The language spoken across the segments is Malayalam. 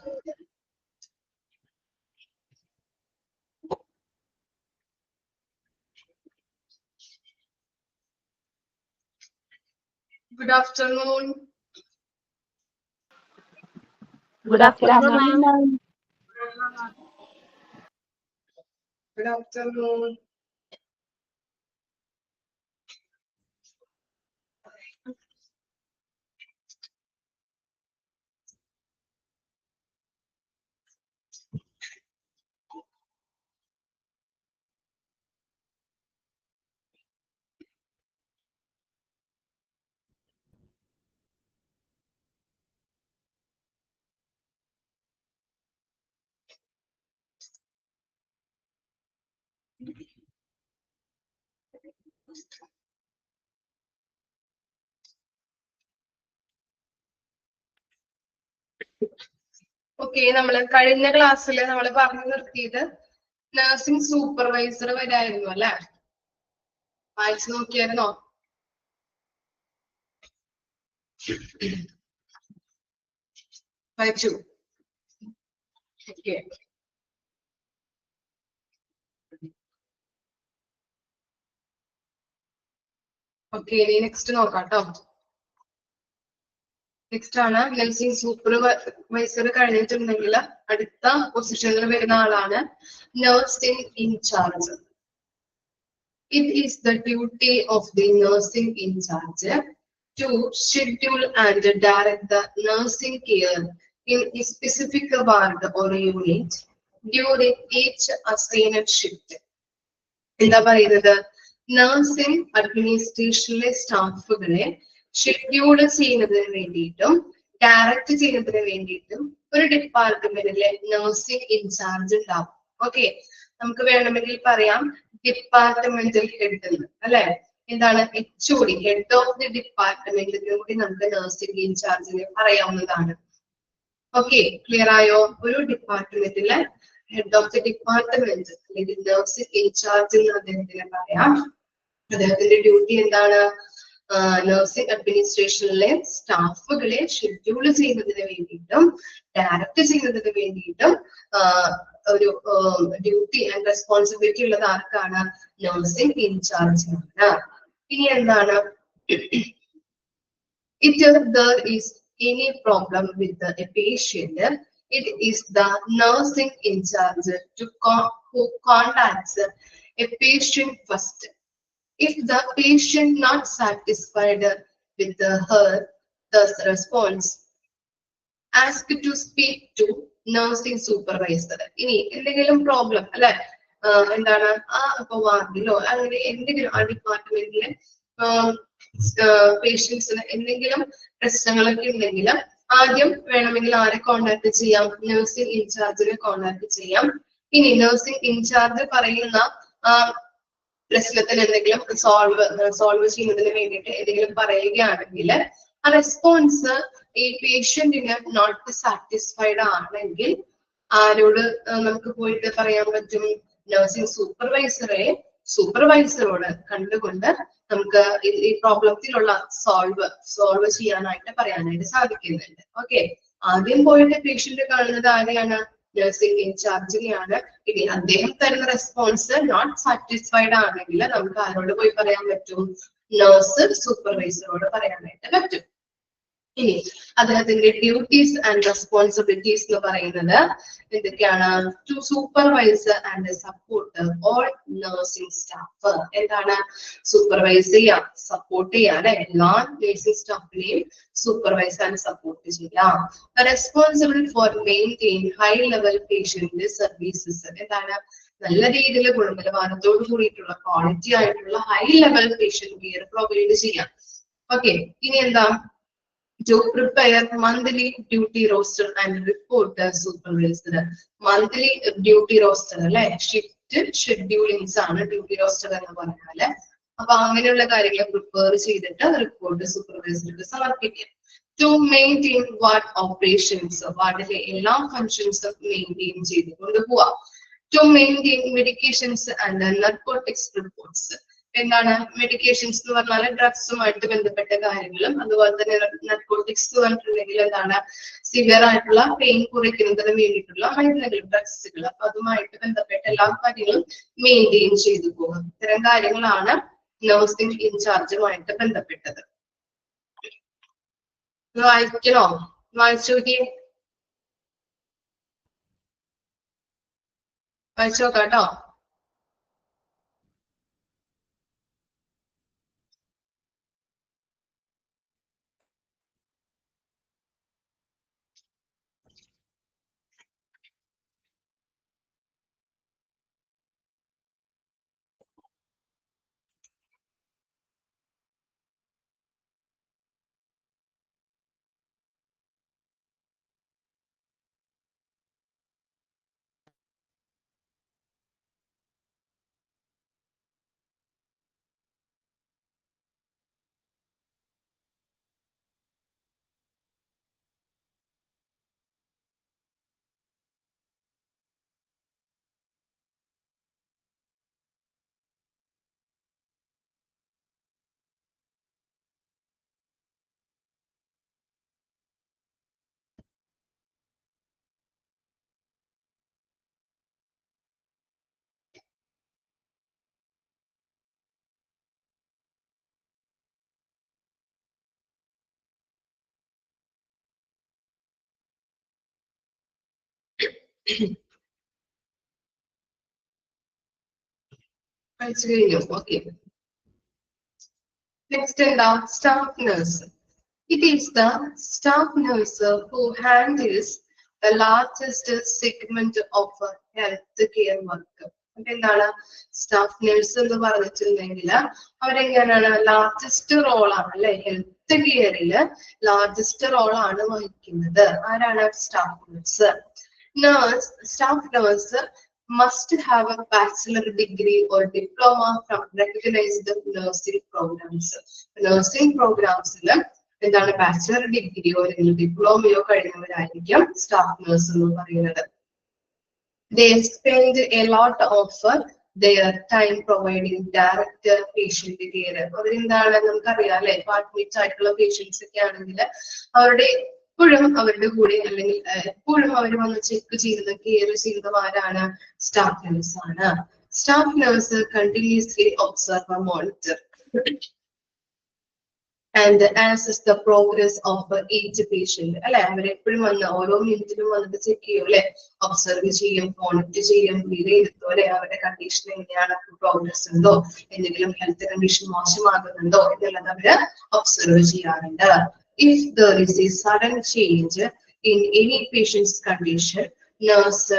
Good afternoon. Good afternoon, ma'am. Good afternoon. Okay, നമ്മള് കഴിഞ്ഞ ക്ലാസ്സിൽ നമ്മൾ പറഞ്ഞു നിർത്തിയത് നഴ്സിംഗ് സൂപ്പർവൈസർ വരായിരുന്നു അല്ലെ? വായിച്ചു നോക്കിയായിരുന്നോ? വായിച്ചു. ഓക്കെ, ഓക്കെ, ഇനി നെക്സ്റ്റ് നോക്കാം കേട്ടോ. നെക്സ്റ്റ് ആണ് നഴ്സിംഗ് സൂപ്പർവൈസർ കഴിഞ്ഞിട്ടുണ്ടെങ്കിൽ അടുത്ത പൊസിഷനിൽ വരുന്ന ആളാണ് nursing in charge. It is the duty of the nursing in charge to schedule and direct the nursing care in a specific ward or unit during each assigned shift. എന്താ പറയുന്നത്? നഴ്സിംഗ് അഡ്മിനിസ്ട്രേഷനിലെ സ്റ്റാഫുകളെ ഷെഡ്യൂൾ ചെയ്യുന്നതിന് വേണ്ടിയിട്ടും ഡയറക്റ്റ് ചെയ്യുന്നതിന് വേണ്ടിയിട്ടും ഒരു ഡിപ്പാർട്ട്മെന്റിലെ നഴ്സിംഗ് ഇൻചാർജ് ഉണ്ടാവും. ഓക്കെ, നമുക്ക് വേണമെങ്കിൽ പറയാം ഡിപ്പാർട്ട്മെന്റൽ ഹെഡ് എന്ന്, അല്ലെ? എന്താണ്? HOD, head of the department കൂടി നമുക്ക് നഴ്സിംഗ് ഇൻചാർജിനെ പറയാവുന്നതാണ്. ഓക്കെ, ക്ലിയർ ആയോ? ഒരു ഡിപ്പാർട്ട്മെന്റിലെ ഹെഡ് ഓഫ് ദി ഡിപ്പാർട്ട്മെന്റ് അല്ലെങ്കിൽ നഴ്സിംഗ് ഇൻചാർജ് എന്ന് അദ്ദേഹത്തിന് പറയാം. അദ്ദേഹത്തിന്റെ ഡ്യൂട്ടി എന്താണ്? നഴ്സിംഗ് അഡ്മിനിസ്ട്രേഷനിലെ സ്റ്റാഫുകളെ ഷെഡ്യൂൾ ചെയ്യുന്നതിന് വേണ്ടിയിട്ടും ഡയറക്റ്റ് ചെയ്യുന്നതിന് വേണ്ടിയിട്ടും ഒരു ഡ്യൂട്ടി ആൻഡ് റെസ്പോൺസിബിലിറ്റി ഉള്ളത് ആർക്കാണ്? നഴ്സിംഗ് ഇൻചാർജിനാണ്. ഇനി എന്താണ്? If there is any problem with a patient, it is the nursing in charge who contacts a patient first. If the patient not satisfied with the response, ask to speak to nursing supervisor. ഇനി എന്തെങ്കിലും പ്രോബ്ലം അല്ലെ, എന്താണ് ഇപ്പൊ വാർഡിലോ അങ്ങനെ എന്തെങ്കിലും ആ ഡിപ്പാർട്ട്മെന്റിലെ പേഷ്യൻസിന് എന്തെങ്കിലും പ്രശ്നങ്ങളൊക്കെ ഉണ്ടെങ്കിൽ ആദ്യം വേണമെങ്കിൽ ആരെ കോണ്ടാക്ട് ചെയ്യാം? നഴ്സിംഗ് ഇൻചാർജിനെ കോണ്ടാക്ട് ചെയ്യാം. ഇനി നഴ്സിംഗ് ഇൻചാർജ് പറയുന്ന പ്രശ്നത്തിന് എന്തെങ്കിലും സോൾവ് ചെയ്യുന്നതിന് വേണ്ടിയിട്ട് എന്തെങ്കിലും പറയുകയാണെങ്കിൽ ആ റെസ്പോൺസ് ഈ പേഷ്യന്റിന് നോട്ട് സാറ്റിസ്ഫൈഡ് ആണെങ്കിൽ ആരോട് നമുക്ക് പോയിട്ട് പറയാൻ പറ്റും? നഴ്സിംഗ് സൂപ്പർവൈസറോട് കണ്ടുകൊണ്ട് നമുക്ക് ഈ പ്രോബ്ലത്തിലുള്ള സോൾവ് ചെയ്യാനായിട്ട് പറയാനായിട്ട് സാധിക്കുന്നുണ്ട്. ഓക്കെ, ആദ്യം പോയിട്ട് പേഷ്യന്റ് കാണുന്നത് ആരെയാണ്? നഴ്സിംഗ് ഇൻചാർജിനെയാണ്. ഇനി അദ്ദേഹം തരുന്ന റെസ്പോൺസ് നോട്ട് സാറ്റിസ്ഫൈഡ് ആണെങ്കിൽ നമുക്ക് ആരോട് പോയി പറയാൻ പറ്റും? നഴ്സ് സൂപ്പർവൈസറോട് പറയാനായിട്ട് പറ്റും. ഇനി അദ്ദേഹത്തിന്റെ ഡ്യൂട്ടീസ് ആൻഡ് റെസ്പോൺസിബിലിറ്റീസ് എന്ന് പറയുന്നത് എന്തൊക്കെയാണ്? To supervise and support all nursing staff. എന്താണ്? സൂപ്പർവൈസ് ചെയ്യാം, സപ്പോർട്ട് ചെയ്യാം അല്ലെ? എല്ലാ നഴ്സിംഗ് സ്റ്റാഫിനെയും സൂപ്പർവൈസ് ആൻഡ് സപ്പോർട്ട് ചെയ്യാം. Responsible for maintain high level patient services. എന്താണ്? നല്ല രീതിയിൽ ഗുണനിലവാരത്തോട് കൂടിയിട്ടുള്ള ക്വാളിറ്റി ആയിട്ടുള്ള high level patient care provide ചെയ്യാം. ഓക്കെ, ഇനി എന്താ? To prepare monthly duty roster and report the supervisor. Monthly duty roster അല്ലെ? ഷിഫ്റ്റ് ഷെഡ്യൂളിങ്സ് ആണ് ഡ്യൂട്ടി റോസ്റ്റർ എന്ന് പറഞ്ഞാല്. അപ്പൊ അങ്ങനെയുള്ള കാര്യങ്ങൾ പ്രിപ്പയർ ചെയ്തിട്ട് റിപ്പോർട്ട് സൂപ്പർവൈസർക്ക് സമർപ്പിക്കാം. To maintain ward operations, വാർഡിലെ എല്ലാ ഫങ്ഷൻസും മെയിൻറ്റെയിൻ ചെയ്ത് കൊണ്ടുപോവാം. To maintain medications and narcotics reports. എന്താണ് മെഡിക്കേഷൻസ് എന്ന് പറഞ്ഞാൽ ഡ്രഗ്സുമായിട്ട് ബന്ധപ്പെട്ട കാര്യങ്ങളും അതുപോലെ തന്നെ നർക്കോട്ടിക്സ് എന്ന് പറഞ്ഞിട്ടുണ്ടെങ്കിൽ എന്താണ് സിവിയർ ആയിട്ടുള്ള പെയിൻ കുറയ്ക്കുന്നതിന് വേണ്ടിയിട്ടുള്ള മരുന്നുകൾ ഡ്രഗ്സുകൾ. അപ്പൊ അതുമായിട്ട് ബന്ധപ്പെട്ട എല്ലാ കാര്യങ്ങളും മെയിൻറ്റെയിൻ ചെയ്തു പോകും. ഇത്തരം കാര്യങ്ങളാണ് നഴ്സിംഗ് ഇൻചാർജുമായിട്ട് ബന്ധപ്പെട്ടത്. വായിക്കണോ? വായിച്ചു നോക്കിയേ, വായിച്ചു നോക്കാം കേട്ടോ. വായിച്ചു കഴിഞ്ഞു. ഓക്കെ, നെക്സ്റ്റ് എന്താ? Staff nurse. It is the staff nurse who handles the largest segment of health care work. എന്താണ് സ്റ്റാഫ് നഴ്സ് എന്ന് പറഞ്ഞിട്ടുണ്ടെങ്കിൽ അവരെങ്ങനെയാണ് ലാർജസ്റ്റ് റോളാണ് അല്ലെ, ഹെൽത്ത് കെയറില് ലാർജസ്റ്റ് റോളാണ് വഹിക്കുന്നത്. ആരാണ്? Staff nurse. Staff nurse must have a bachelor degree or diploma from recognized nursing programs. Nursing programs എന്താണ് ബാച്ചിലർ ഡിഗ്രിയോ അല്ലെങ്കിൽ ഡിപ്ലോമയോ കഴിഞ്ഞവരായിരിക്കും സ്റ്റാഫ് നഴ്സ് എന്ന് പറയുന്നത്. They spend a lot of their time providing direct patient care. അതെന്താണ് നമുക്കറിയാം അല്ലെ, അഡ്മിറ്റ് ആയിട്ടുള്ള പേഷ്യൻസ് ഒക്കെ ആണെങ്കിൽ അവരുടെ എപ്പോഴും അവരുടെ കൂടെ അല്ലെങ്കിൽ എപ്പോഴും അവർ വന്ന് ചെക്ക് ചെയ്യുന്ന കെയർ ചെയ്യുന്നവരാണ് സ്റ്റാഫ് നഴ്സ് ആണ്. Staff nurse continuously observe monitor and assess the progress of each patient. അല്ലെ, അവരെപ്പോഴും വന്ന് ഓരോ മിനിറ്റിലും വന്നിട്ട് ചെക്ക് ചെയ്യും അല്ലെ, ഒബ്സർവ് ചെയ്യും, മോണിറ്റർ ചെയ്യും, വിലയിരുത്തും അല്ലെ, അവരുടെ കണ്ടീഷൻ എങ്ങനെയാണ്, പ്രോഗ്രസ് ഉണ്ടോ, എന്തെങ്കിലും ഹെൽത്ത് കണ്ടീഷൻ മോശമാകുന്നുണ്ടോ എന്നുള്ളത് അവര് ഒബ്സർവ് ചെയ്യാറുണ്ട്. If there is a sudden change in any patient's condition, nurse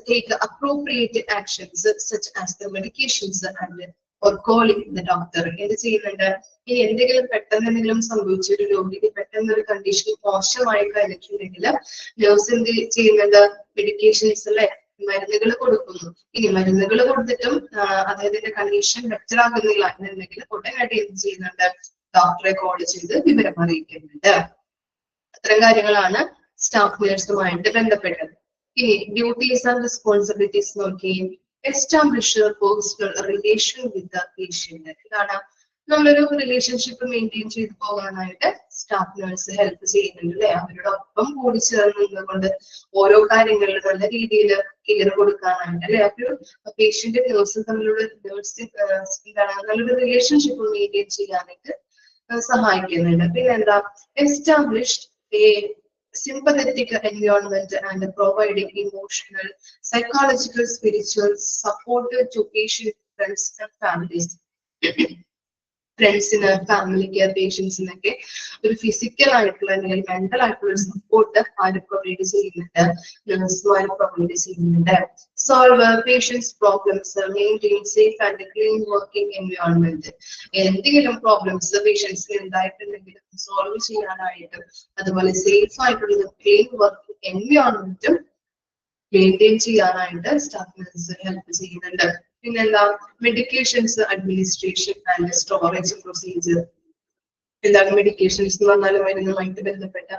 take appropriate actions such as the medications and or calling the doctor. എന്ത് ചെയ്യുന്നുണ്ട്? ഇനി എന്തെങ്കിലും പെട്ടെന്ന് എന്തെങ്കിലും സംഭവിച്ച ഒരു രോഗിക്ക് പെട്ടെന്ന് ഒരു കണ്ടീഷൻ മോശമായി കഴിഞ്ഞിട്ടുണ്ടെങ്കിൽ നഴ്സ് എന്ത് ചെയ്യുന്നുണ്ട്? മെഡിക്കേഷൻസ് അല്ലെ, മരുന്നുകൾ കൊടുക്കുന്നു. ഇനി മരുന്നുകൾ കൊടുത്തിട്ടും അദ്ദേഹത്തിന്റെ കണ്ടീഷൻ ബെറ്റർ ആകുന്നില്ല എന്നുണ്ടെങ്കിൽ ഉടനടി എന്ത് ചെയ്യുന്നുണ്ട്? ഡോക്ടറെ കോൾ ചെയ്ത് വിവരം അറിയിക്കുന്നുണ്ട്. അത്തരം കാര്യങ്ങളാണ് സ്റ്റാഫ് നഴ്സുമായിട്ട് ബന്ധപ്പെട്ടത്. ഇനി ഡ്യൂട്ടീസ് ആൻഡ് റെസ്പോൺസിബിലിറ്റീസ് നോക്കി. Establish a personal relation with the patient. ഇതാണ് നമ്മളൊരു റിലേഷൻഷിപ്പ് മെയിൻറ്റെയിൻ ചെയ്ത് പോകാനായിട്ട് സ്റ്റാഫ് നഴ്സ് ഹെൽപ്പ് ചെയ്യുന്നുണ്ട് അല്ലെ, അവരോടൊപ്പം കൂടി ചേർന്നുകൊണ്ട് ഓരോ കാര്യങ്ങളിലും നല്ല രീതിയിൽ കെയർ കൊടുക്കാനായിട്ട് അല്ലെ, ഒരു പേഷ്യന്റ് നഴ്സും തമ്മിലുള്ള എന്താണ് നല്ലൊരു റിലേഷൻഷിപ്പ് മെയിൻറ്റെയിൻ ചെയ്യാനായിട്ട് സഹായിക്കുന്നുണ്ട്. പിന്നെ എന്താ? Established A sympathetic environment and providing emotional, psychological, spiritual support to patient, friends and families. ഫ്രണ്ട്സിന്, ഫാമിലിക്ക്, പേഷ്യൻസിനൊക്കെ ഒരു ഫിസിക്കൽ ആയിട്ടുള്ള അല്ലെങ്കിൽ മെന്റൽ ആയിട്ടുള്ള സപ്പോർട്ട് ആര് പ്രൊവൈഡ് ചെയ്യുന്നുണ്ട്? നഴ്സുമാർ പ്രൊവൈഡ് ചെയ്യുന്നുണ്ട്. Solve patients problems, maintain safe and clean working environment. എന്തെങ്കിലും പ്രോബ്ലംസ് പേഷ്യൻസിന് ഉണ്ടായിട്ടുണ്ടെങ്കിൽ സോൾവ് ചെയ്യാനായിട്ടും അതുപോലെ സേഫ് ആയിട്ടുള്ള ക്ലീൻ വർക്കിംഗ് എൻവയോൺമെന്റും മെയിൻറ്റെയിൻ ചെയ്യാനായിട്ട് സ്റ്റാഫ് നഴ്സ് ഹെൽപ്പ് ചെയ്യുന്നുണ്ട്. പിന്നെന്താ? Medications administration and storage procedure. എന്താണ് മെഡിക്കേഷൻസ് എന്ന് പറഞ്ഞാൽ മരുന്നുമായിട്ട് ബന്ധപ്പെട്ട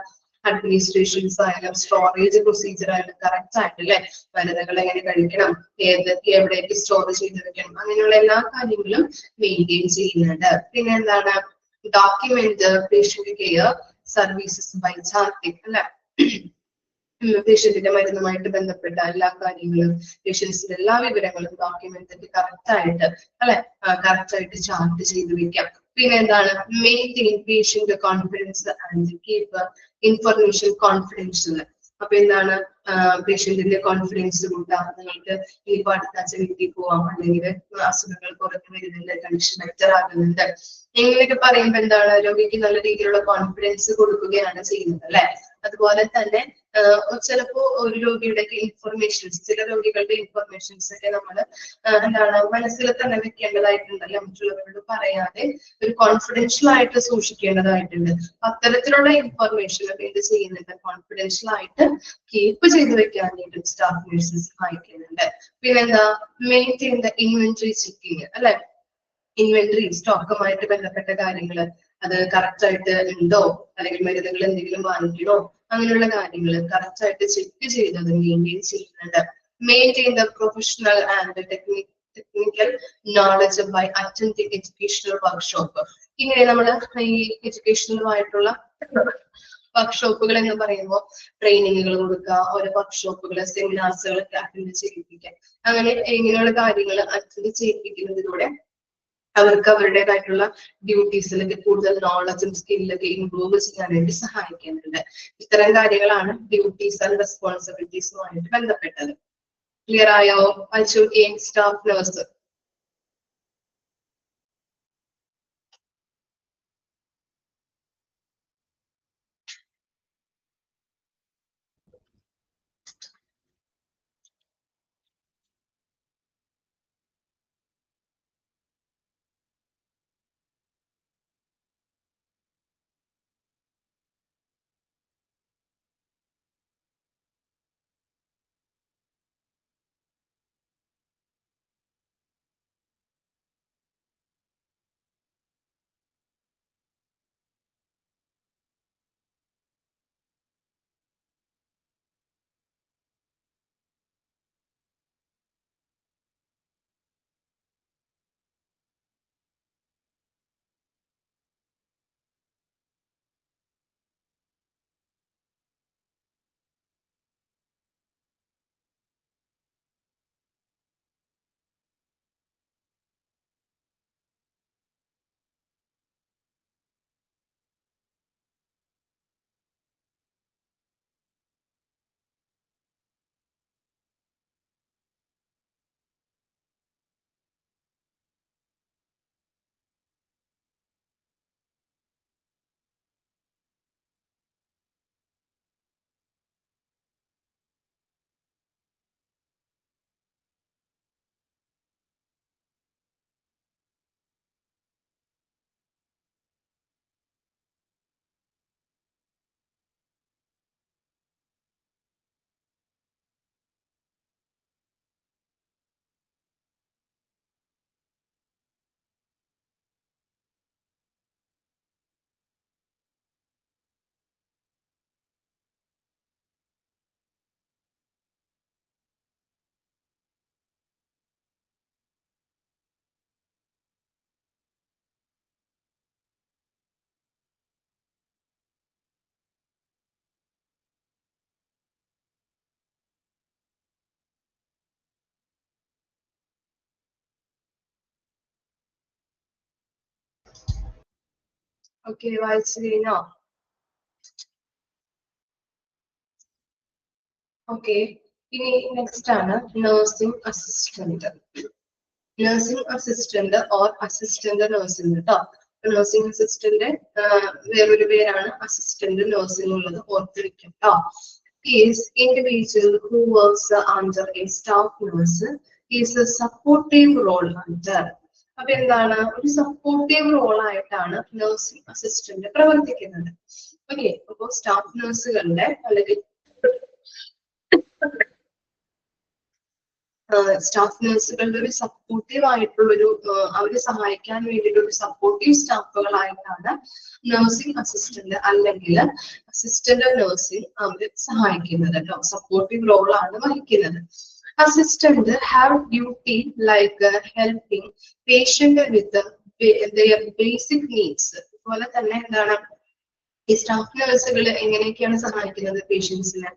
അഡ്മിനിസ്ട്രേഷൻസ് ആയാലും സ്റ്റോറേജ് പ്രൊസീജിയർ ആയാലും കറക്റ്റ് ആയിട്ട് അല്ലെ മരുന്നുകൾ എങ്ങനെ കഴിക്കണം, ഏതൊക്കെ എവിടെയൊക്കെ സ്റ്റോർ ചെയ്ത് വെക്കണം, അങ്ങനെയുള്ള എല്ലാ കാര്യങ്ങളും മെയിൻറ്റെയിൻ ചെയ്യുന്നുണ്ട്. പിന്നെ എന്താണ് document patient care services by charting അല്ലെ. പേഷ്യന്റിന്റെ മരുന്നുമായിട്ട് ബന്ധപ്പെട്ട എല്ലാ കാര്യങ്ങളും പേഷ്യൻസിന്റെ എല്ലാ വിവരങ്ങളും ഡോക്യുമെന്റ് കറക്റ്റ് ആയിട്ട് അല്ലെ കറക്റ്റ് ആയിട്ട് ചാർട്ട് ചെയ്ത് വെക്കാം. പിന്നെ എന്താണ് maintain patient confidence and keep information confidential. അപ്പൊ എന്താണ് പേഷ്യന്റിന്റെ കോൺഫിഡൻസ് കൂട്ടാം, നിങ്ങൾക്ക് ഇനിയിപ്പോ അടുത്ത വീട്ടിൽ പോവാം, അല്ലെങ്കിൽ അസുഖങ്ങൾ കുറഞ്ഞു വരുന്നുണ്ട്, കണ്ടീഷൻ ബെറ്റർ ആകുന്നുണ്ട്, ഇങ്ങനെയൊക്കെ പറയുമ്പോ എന്താണ് രോഗിക്ക് നല്ല രീതിയിലുള്ള കോൺഫിഡൻസ് കൊടുക്കുകയാണ് ചെയ്യുന്നത് അല്ലെ. അതുപോലെ തന്നെ ചിലപ്പോ ഒരു രോഗിയുടെ ഇൻഫർമേഷൻസ്, ചില രോഗികളുടെ ഇൻഫർമേഷൻസ് ഒക്കെ നമ്മൾ എന്താണ് മനസ്സിൽ തന്നെ വെക്കേണ്ടതായിട്ടുണ്ടല്ലോ, മറ്റുള്ളവരോട് പറയാതെ ഒരു കോൺഫിഡൻഷ്യൽ ആയിട്ട് സൂക്ഷിക്കേണ്ടതായിട്ടുണ്ട്. അത്തരത്തിലുള്ള ഇൻഫർമേഷൻ ഒക്കെ എന്ത് ചെയ്യുന്നുണ്ട്, കോൺഫിഡൻഷ്യൽ ആയിട്ട് കീപ്പ് ചെയ്ത് വെക്കാനായിട്ട് സ്റ്റാഫ് നഴ്സസ് സഹായിക്കുന്നുണ്ട്. പിന്നെന്താ മെയിൻറ്റെയിൻ ദ ഇൻവെന്ററി ചെക്കിങ് അല്ലെ. ഇൻവെന്ററി സ്റ്റോക്കുമായിട്ട് ബന്ധപ്പെട്ട കാര്യങ്ങള് അത് കറക്റ്റ് ആയിട്ട് ഉണ്ടോ, അല്ലെങ്കിൽ മരുന്നുകൾ എന്തെങ്കിലും വാങ്ങിക്കണോ, അങ്ങനെയുള്ള കാര്യങ്ങൾ കറക്റ്റ് ആയിട്ട് ചെക്ക് ചെയ്ത് അത് മെയിൻറ്റെയിൻ ചെയ്യുന്നുണ്ട്. Maintain the professional and technical knowledge by attending educational workshop. ഇങ്ങനെ നമ്മൾ ഈ എഡ്യൂക്കേഷണലുമായിട്ടുള്ള വർക്ക്ഷോപ്പുകൾ എന്ന് പറയുമ്പോൾ ട്രെയിനിങ്ങുകൾ കൊടുക്കുക, ഓരോ വർക്ക്ഷോപ്പുകള് സെമിനാർസുകളൊക്കെ അറ്റൻഡ് ചെയ്യിപ്പിക്കുക, അങ്ങനെ ഇങ്ങനെയുള്ള കാര്യങ്ങൾ അറ്റൻഡ് ചെയ്യിപ്പിക്കുന്നതിലൂടെ അവർക്ക് അവരുടേതായിട്ടുള്ള ഡ്യൂട്ടീസിലൊക്കെ കൂടുതൽ നോളജും സ്കില്ലൊക്കെ ഇംപ്രൂവ് ചെയ്യാനായിട്ട് സഹായിക്കുന്നുണ്ട്. ഇത്തരം കാര്യങ്ങളാണ് ഡ്യൂട്ടീസ് ആൻഡ് റെസ്പോൺസിബിലിറ്റീസുമായിട്ട് ബന്ധപ്പെട്ടത്. ക്ലിയർ ആയോ? Staff nurse. ഓക്കെ, വായിച്ചു കഴിഞ്ഞോ? ഓക്കെ, ഇനി നെക്സ്റ്റ് ആണ് nursing assistant. Nursing assistant or assistant nursing കേട്ടോ. നഴ്സിംഗ് അസിസ്റ്റന്റ് വേറൊരു പേരാണ് അസിസ്റ്റന്റ് നഴ്സിംഗ് ഉള്ളത്, ഓർത്തിരിക്കും കേട്ടോ. Is individual who works under a staff nurse is a supportive role under. അപ്പൊ എന്താണ്, ഒരു സപ്പോർട്ടീവ് റോൾ ആയിട്ടാണ് നഴ്സിംഗ് അസിസ്റ്റന്റ് പ്രവർത്തിക്കുന്നത്. ഓക്കെ, അപ്പൊ സ്റ്റാഫ് നഴ്സുകളുടെ അല്ലെങ്കിൽ സ്റ്റാഫ് നഴ്സുകളുടെ ഒരു സപ്പോർട്ടീവ് ആയിട്ടുള്ളൊരു അവരെ സഹായിക്കാൻ വേണ്ടിയിട്ട് ഒരു സപ്പോർട്ടീവ് സ്റ്റാഫുകളായിട്ടാണ് നഴ്സിംഗ് അസിസ്റ്റന്റ് അല്ലെങ്കിൽ അസിസ്റ്റന്റ് നഴ്സിംഗ് അവര് സഹായിക്കുന്നത് കേട്ടോ. സപ്പോർട്ടീവ് റോളാണ് വഹിക്കുന്നത്. Assistant have duty like helping patient with basic needs. അതുപോലെ തന്നെ എന്താണ് ഈ സ്റ്റാഫ് നഴ്സുകൾ എങ്ങനെയൊക്കെയാണ് സഹായിക്കുന്നത് പേഷ്യൻസിന്,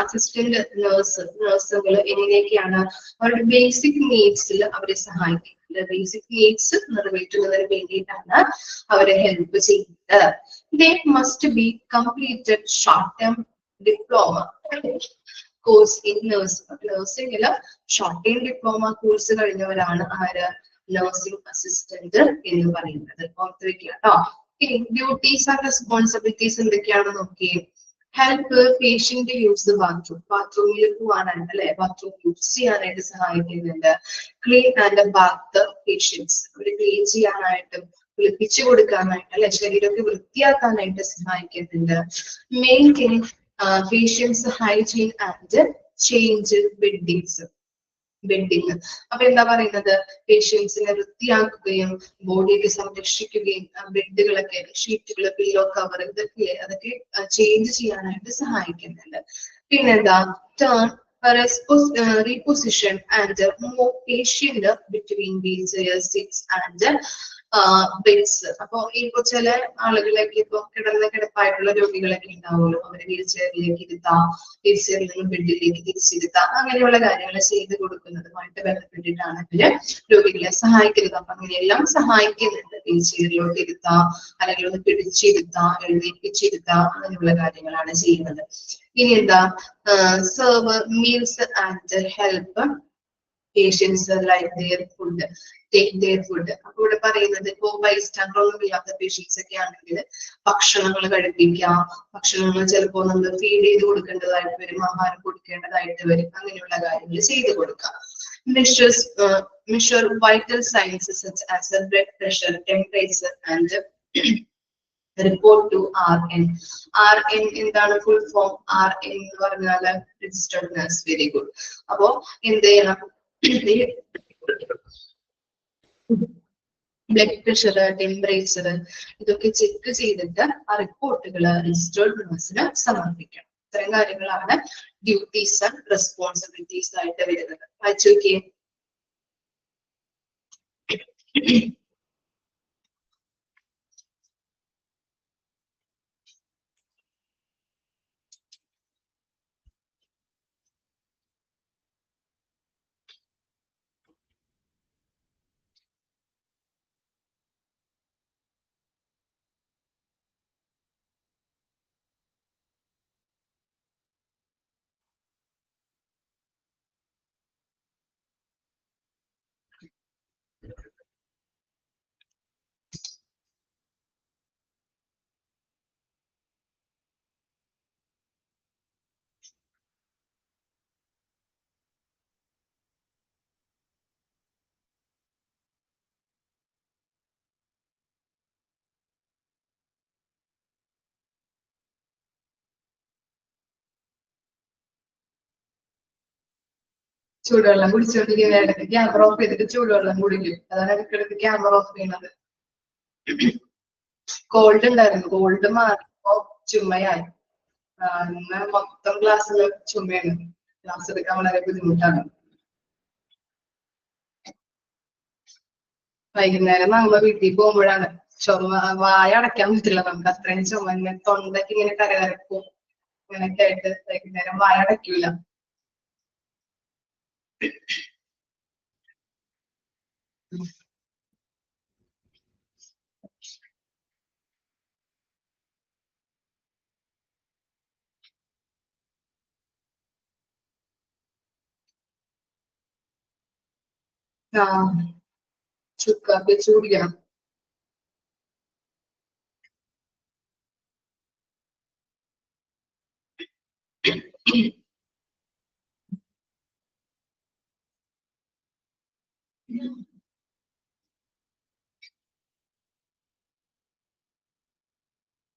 അസിസ്റ്റന്റ് നഴ്സുകൾ എങ്ങനെയൊക്കെയാണ് അവരുടെ ബേസിക് നീഡ്സിൽ അവരെ സഹായിക്കുന്നത്. ബേസിക് നീഡ്സ് നിറവേറ്റുന്നതിന് വേണ്ടിയിട്ടാണ് അവരെ ഹെൽപ്പ് ചെയ്യുന്നത്. They must be completed short term diploma course in നഴ്സിംഗില് ഷോർട്ട് ടേം ഡിപ്ലോമ കോഴ്സ് കഴിഞ്ഞവരാണ് ആര് നഴ്സിംഗ് അസിസ്റ്റന്റ് എന്ന് പറയുന്നത്. ഓർത്ത് വെക്കുക കേട്ടോ. ഇനി ഡ്യൂട്ടീസ് ആൻഡ് റെസ്പോൺസിബിലിറ്റീസ് എന്തൊക്കെയാണെന്ന് നോക്കിയേ. Help patient use bathroom. ബാത്റൂമിൽ പോകാനായിട്ട് അല്ലെ, ബാത്റൂം യൂസ് ചെയ്യാനായിട്ട് സഹായിക്കുന്നുണ്ട്. ക്ലീൻ ആൻഡ് ബാത്ത് പേഷ്യൻസ്, അവര് ക്ലീൻ ചെയ്യാനായിട്ടും കുളിപ്പിച്ചു കൊടുക്കാനായിട്ട് അല്ലെ, ശരീരമൊക്കെ വൃത്തിയാക്കാനായിട്ട് സഹായിക്കുന്നുണ്ട്. Maintain patients hygiene and change bedding. അപ്പൊ എന്താ പറയുന്നത്, പേഷ്യൻസിനെ വൃത്തിയാക്കുകയും ബോഡിയൊക്കെ സംരക്ഷിക്കുകയും ബെഡുകളൊക്കെ ഷീറ്റുകൾ പില്ലോ കവർ അതൊക്കെ ചേഞ്ച് ചെയ്യാനായിട്ട് സഹായിക്കുന്നുണ്ട്. പിന്നെന്താ turn reposition and move patient between wheelchair seats and beds. അപ്പൊ ഇപ്പൊ ചില ആളുകളൊക്കെ ഇപ്പൊ കിടപ്പായിട്ടുള്ള രോഗികളൊക്കെ ഉണ്ടാവുമല്ലോ, അവരെ വീൽ ചെയറിലേക്ക് ഇരുത്താം, വീൽ ചെയറിൽ നിന്ന് ബെഡിലേക്ക് തിരിച്ചിരുത്താം, അങ്ങനെയുള്ള കാര്യങ്ങൾ ചെയ്ത് കൊടുക്കുന്നതുമായിട്ട് ബന്ധപ്പെട്ടിട്ടാണ് ഇവര് രോഗികളെ സഹായിക്കുന്നത്. അപ്പൊ അങ്ങനെയെല്ലാം സഹായിക്കുന്നുണ്ട്. വീൽ ചെയറിലോട്ട് ഇരുത്താം, അല്ലെങ്കിൽ ഒന്ന് പിടിച്ചിരുത്താം, എഴുന്നേൽപ്പിച്ചിരുത്താം, അങ്ങനെയുള്ള കാര്യങ്ങളാണ് ചെയ്യുന്നത്. ഇനി എന്താ serve meals and help patients like their food, take their food. അപ്പൊ ഇവിടെ പറയുന്നത് ഇപ്പോ ബൈസ്റ്റാൻഡർ ഒന്നും ഇല്ലാത്ത പേഷ്യൻസ് ഒക്കെ ആണെങ്കിൽ ഭക്ഷണങ്ങൾ കഴിപ്പിക്കാം, ഭക്ഷണങ്ങൾ ചിലപ്പോ നമ്മൾ ഫീഡ് ചെയ്ത് കൊടുക്കേണ്ടതായിട്ട് വരും, ആഹാരം കൊടുക്കേണ്ടതായിട്ട് വരും, അങ്ങനെയുള്ള കാര്യങ്ങൾ ചെയ്ത് കൊടുക്കാം. measure vital signs such as blood pressure, temperature and report to RN. RN എന്താണ് ഫുൾ ഫോം? RN എന്ന് പറഞ്ഞാൽ രജിസ്റ്റേർഡ് നഴ്സ്. Very good. അപ്പോ എന്ത് ചെയ്യണം, ബ്ലഡ് പ്രഷർ, ടെമ്പറേച്ചർ ഇതൊക്കെ ചെക്ക് ചെയ്തിട്ട് ആ റിപ്പോർട്ടുകൾ രജിസ്റ്റേർഡ് നഴ്സിന് സമർപ്പിക്കണം. ഇത്തരം കാര്യങ്ങളാണ് ഡ്യൂട്ടീസ് ആൻഡ് റെസ്പോൺസിബിലിറ്റീസ് ആയിട്ട് വരുന്നത്. വായിച്ചു നോക്കിയേ. ചൂടുവെള്ളം കുടിച്ചോണ്ടിരിക്കുന്ന ഇടയ്ക്ക് ക്യാമറ ഓഫ് ചെയ്തിട്ട് ചൂടുവെള്ളം കുടിക്കും. അതാണ് ഇടയ്ക്കിടയ്ക്ക് ക്യാമറ ഓഫ് ചെയ്യുന്നത്. കോൾഡ് ഉണ്ടായിരുന്നു, കോൾഡ് മാറിയപ്പോ ചുമയായി. ഇന്ന് മൊത്തം ക്ലാസ്സിൽ ചുമയാണ്. ക്ലാസ് എടുക്കാൻ വളരെ ബുദ്ധിമുട്ടാണ്. വൈകുന്നേരം നമ്മള് വീട്ടിൽ പോകുമ്പോഴാണ് ചുമ, വായ അടയ്ക്കാൻ പറ്റില്ല നമുക്ക്, അത്രയും ചുമ. ഇങ്ങനെ തൊണ്ടയ്ക്ക് ഇങ്ങനെ കരകരക്കും, അങ്ങനെയൊക്കെ ആയിട്ട് വൈകുന്നേരം വായ അടയ്ക്കൂല. ചുക്കാപ്പി ചൂടിക്കണം.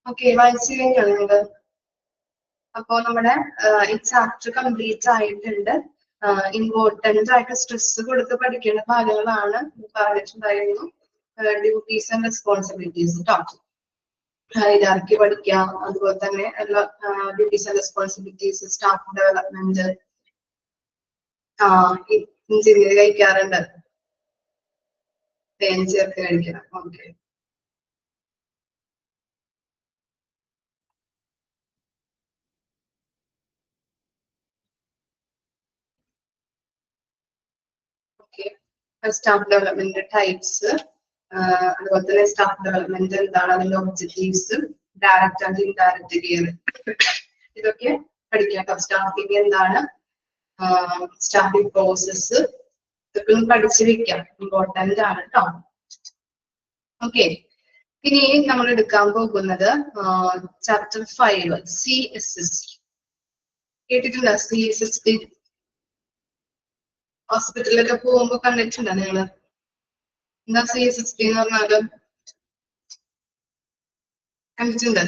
ഓക്കെ, വായിച്ചു കഴിഞ്ഞാൽ നിങ്ങള്. അപ്പോ നമ്മുടെ ഈ ചാപ്റ്റർ കംപ്ലീറ്റ് ആയിട്ടുണ്ട്. ഇമ്പോർട്ടന്റ് ആയിട്ട് സ്ട്രെസ് കൊടുത്ത് പഠിക്കേണ്ട ഭാഗങ്ങളാണ് പറഞ്ഞിട്ടുണ്ടായിരുന്നു. ഡ്യൂട്ടീസ് ആൻഡ് റെസ്പോൺസിബിലിറ്റീസ് കേട്ടോ. ഹൈറാർക്കി പഠിക്കാം, അതുപോലെ തന്നെ എല്ലാ duties and responsibilities, staff development. ഇഞ്ചിനീയർ കഴിക്കാറുണ്ട്, തേൻ ചേർത്ത് കഴിക്കണം. ഓക്കെ, സ്റ്റാഫ് ഡെവലപ്മെന്റ് ടൈപ്സ്, അതുപോലെ തന്നെ സ്റ്റാഫ് ഡെവലപ്മെന്റ് എന്താണ്, അതിന്റെ objectives, direct and indirect care, ഇതൊക്കെ പഠിക്കാം. സ്റ്റാഫിങ് എന്താണ്, സ്റ്റാഫിങ് പ്രോസസ്, ഇതൊക്കെ ഒന്ന് പഠിച്ചു വെക്കാം, ഇമ്പോർട്ടന്റ് ആണ് കേട്ടോ. ഓക്കെ, ഇനി നമ്മൾ എടുക്കാൻ പോകുന്നത് ചാപ്റ്റർ 5 CSST. കേട്ടിട്ടുണ്ടോ CSST? ഹോസ്പിറ്റലിലൊക്കെ പോകുമ്പോ കണ്ടിട്ടുണ്ടോ നിങ്ങള്? എന്താ CSST എന്ന് പറഞ്ഞാല്? കണ്ടിട്ടുണ്ട്?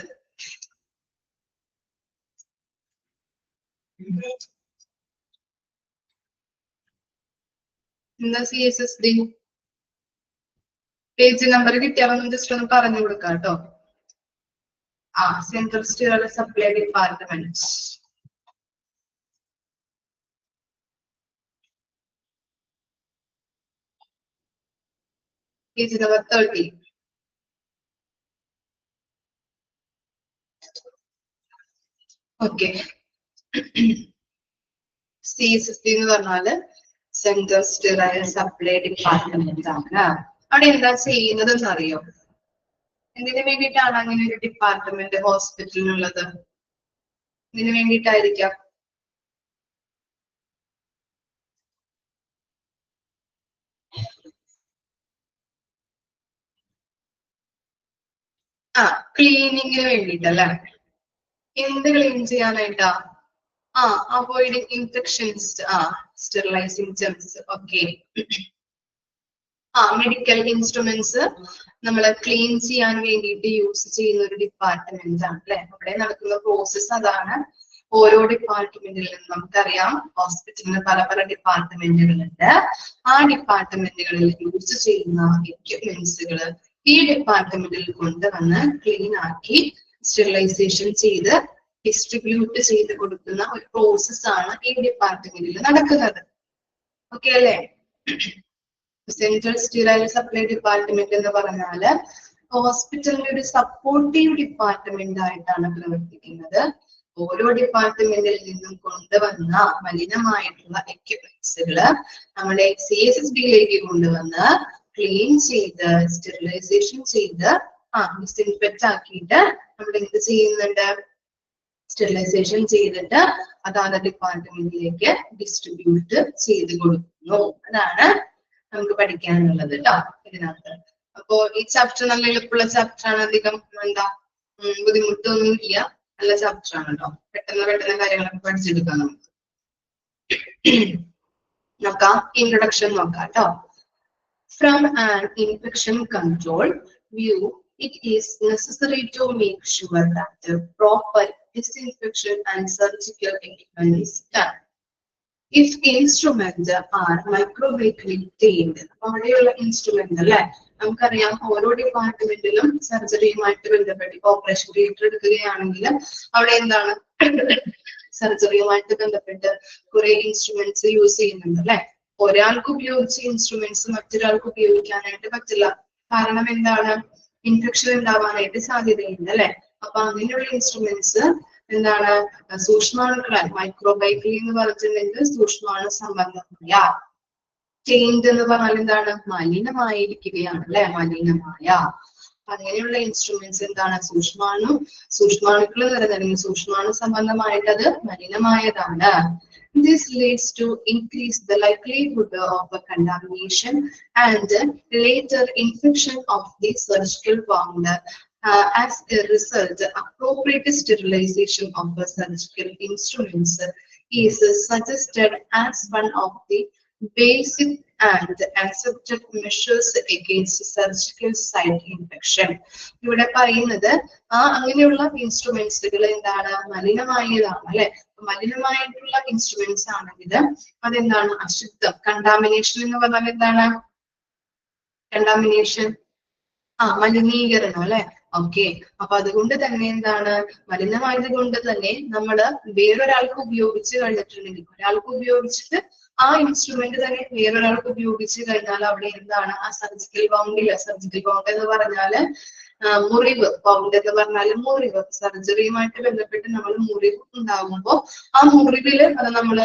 എന്താ CSST? പേജ് നമ്പർ കിട്ടിയാൽ ജസ്റ്റ് ഒന്ന് പറഞ്ഞു കൊടുക്കാം കേട്ടോ. Central steroid supply department. Page number 30. Okay. CSST എന്ന് പറഞ്ഞാല് സെൻട്രൽ സ്റ്റീറോയിഡ് സപ്ലൈ ഡിപ്പാർട്ട്മെന്റ് ആണ്. അവിടെ എന്താ ചെയ്യുന്നത് എന്നറിയോ? എന്തിനു വേണ്ടിയിട്ടാണ് അങ്ങനെ ഒരു ഡിപ്പാർട്ട്മെന്റ് ഹോസ്പിറ്റലിനുള്ളത്? ഇതിനു വേണ്ടിയിട്ടായിരിക്കാം. ക്ലീനിങ്ങിന് വേണ്ടിട്ടല്ലേ? എന്ത് ക്ലീൻ ചെയ്യാനായിട്ടാ? Avoiding infections, sterilising germs. Okay, medical instruments നമ്മൾ ക്ലീൻ ചെയ്യാൻ വേണ്ടിയിട്ട് യൂസ് ചെയ്യുന്ന ഒരു ഡിപ്പാർട്ട്മെന്റ് ആണ് അല്ലെ? അവിടെ നടക്കുന്ന പ്രോസസ് അതാണ്. ഓരോ ഡിപ്പാർട്ട്മെന്റിൽ നിന്നും നമുക്കറിയാം ഹോസ്പിറ്റലിന് പല പല ഡിപ്പാർട്ട്മെന്റുകളുണ്ട്. ആ ഡിപ്പാർട്ട്മെന്റുകളിൽ യൂസ് ചെയ്യുന്ന എക്യുപ്മെന്റ്സുകൾ ഈ ഡിപ്പാർട്ട്മെന്റിൽ കൊണ്ടുവന്ന് ക്ലീൻ ആക്കി സ്റ്റെറിലൈസേഷൻ ചെയ്ത് ഡിസ്ട്രിബ്യൂട്ട് ചെയ്ത് കൊടുക്കുന്ന ഒരു പ്രോസസ് ആണ് ഈ ഡിപ്പാർട്ട്മെന്റിൽ നടക്കുന്നത്. ഓക്കെ അല്ലേ? സെൻട്രൽ സ്റ്റീറോയിഡ് സപ്ലൈ ഡിപ്പാർട്ട്മെന്റ് എന്ന് പറഞ്ഞാല് ഹോസ്പിറ്റലിന്റെ ഒരു സപ്പോർട്ടീവ് ഡിപ്പാർട്ട്മെന്റ് ആയിട്ടാണ് പ്രവർത്തിക്കുന്നത്. ഓരോ ഡിപ്പാർട്ട്മെന്റിൽ നിന്നും കൊണ്ടുവന്ന മലിനമായിട്ടുള്ള എക്യുപ്മെന്റ്സുകള് നമ്മുടെ CSSTയിലേക്ക് കൊണ്ടുവന്ന് ക്ലീൻ ചെയ്ത് സ്റ്റെറിലൈസേഷൻ ചെയ്ത് ഡിസിൻഫെക്റ്റ് ആക്കിയിട്ട് നമ്മൾ എന്ത് ചെയ്യുന്നുണ്ട്? സ്റ്റെറിലൈസേഷൻ ചെയ്തിട്ട് അതാത് ഡിപ്പാർട്ട്മെന്റിലേക്ക് ഡിസ്ട്രിബ്യൂട്ട് ചെയ്ത് കൊടുക്കുന്നു. അതാണ് നമുക്ക് പഠിക്കാനുള്ളത് കേട്ടോ ഇതിനകത്ത്. അപ്പോ ഈ ചാപ്റ്റർ നല്ല എളുപ്പമുള്ള ചാപ്റ്റർ ആണ്, അധികം എന്താ ബുദ്ധിമുട്ടൊന്നും ഇല്ല, നല്ല ചാപ്റ്റർ ആണ് കേട്ടോ. പെട്ടെന്ന് പെട്ടെന്ന് കാര്യങ്ങളൊക്കെ പഠിച്ചെടുക്കാം നമുക്ക്. നോക്കാം, ഇൻട്രൊഡക്ഷൻ നോക്കാം കേട്ടോ. From an infection control view, it is necessary to make sure that the proper disinfection and surgical equipment is done. If instruments are microbially tainted, അവിടെയുള്ള ഇൻസ്ട്രുമെന്റ് അല്ലെ, നമുക്കറിയാം ഓരോ ഡിപ്പാർട്ട്മെന്റിലും സർജറിയുമായിട്ട് ബന്ധപ്പെട്ട് ഓപ്പറേഷൻ തിയേറ്റർ എടുക്കുകയാണെങ്കിൽ അവിടെ എന്താണ് സർജറിയുമായിട്ട് ബന്ധപ്പെട്ട് കുറെ ഇൻസ്ട്രുമെന്റ്സ് യൂസ് ചെയ്യുന്നുണ്ട് അല്ലെ. ഒരാൾക്ക് ഉപയോഗിച്ച ഇൻസ്ട്രുമെന്റ്സ് മറ്റൊരാൾക്ക് ഉപയോഗിക്കാനായിട്ട് പറ്റില്ല. കാരണം എന്താണ്? ഇൻഫെക്ഷൻ ഉണ്ടാവാനായിട്ട് സാധ്യതയുണ്ട് അല്ലെ. അപ്പൊ അങ്ങനെയുള്ള ഇൻസ്ട്രുമെന്റ്സ് എന്താണ്? സൂക്ഷ്മാണുക്കളാൽ മൈക്രോബൈക്കലി എന്ന് പറഞ്ഞിട്ടുണ്ടെങ്കിൽ സൂക്ഷ്മാണു സംബന്ധമായ. ചെയിൻഡ് എന്ന് പറഞ്ഞാൽ എന്താണ്? മലിനമായിരിക്കുകയാണ് അല്ലെ, മലിനമായ. അങ്ങനെയുള്ള ഇൻസ്ട്രുമെന്റ്സ് എന്താണ്? സൂക്ഷ്മാണുക്കൾ നിറഞ്ഞ സൂക്ഷ്മാണു സംബന്ധമായിട്ട് അത് മലിനമായതാണ്. This leads to increase the likelihood of contamination and later infection of the surgical wound. As a result, appropriate sterilization of the surgical instruments is suggested as one of the basic and accepted measures against surgical site infection. ഇവിടെ പറയുന്നത് അങ്ങനെയുള്ള ഇൻസ്ട്രുമെന്റ്സുകൾ എന്താണ്, മലിനമായതാണ് അല്ലെ. മലിനമായിട്ടുള്ള ഇൻസ്ട്രുമെന്റ്സ് ആണെങ്കിൽ അതെന്താണ്, അശുദ്ധം. കണ്ടാമിനേഷൻ എന്ന് പറഞ്ഞാൽ എന്താണ്, കണ്ടാമിനേഷൻ മലിനീകരണം അല്ലെ. ഓക്കെ, അപ്പൊ അതുകൊണ്ട് തന്നെ എന്താണ്, മലിനമായത് കൊണ്ട് തന്നെ നമ്മള് വേറൊരാൾക്ക് ഉപയോഗിച്ച് കഴിഞ്ഞിട്ടുണ്ടെങ്കിൽ, ഒരാൾക്ക് ഉപയോഗിച്ചിട്ട് ആ ഇൻസ്ട്രുമെന്റ് തന്നെ വേറൊരാൾക്ക് ഉപയോഗിച്ച് കഴിഞ്ഞാൽ അവിടെ എന്താണ്, ആ സർജിക്കൽ ബൗണ്ടില്, സർജിക്കൽ ബൗണ്ട് എന്ന് പറഞ്ഞാല് മുറിവ്, ബൗണ്ട് എന്ന് പറഞ്ഞാല് മുറിവ്, സർജറിയുമായിട്ട് ബന്ധപ്പെട്ട് നമ്മൾ മുറിവ് ഉണ്ടാകുമ്പോൾ ആ മുറിവില് അത് നമ്മൾ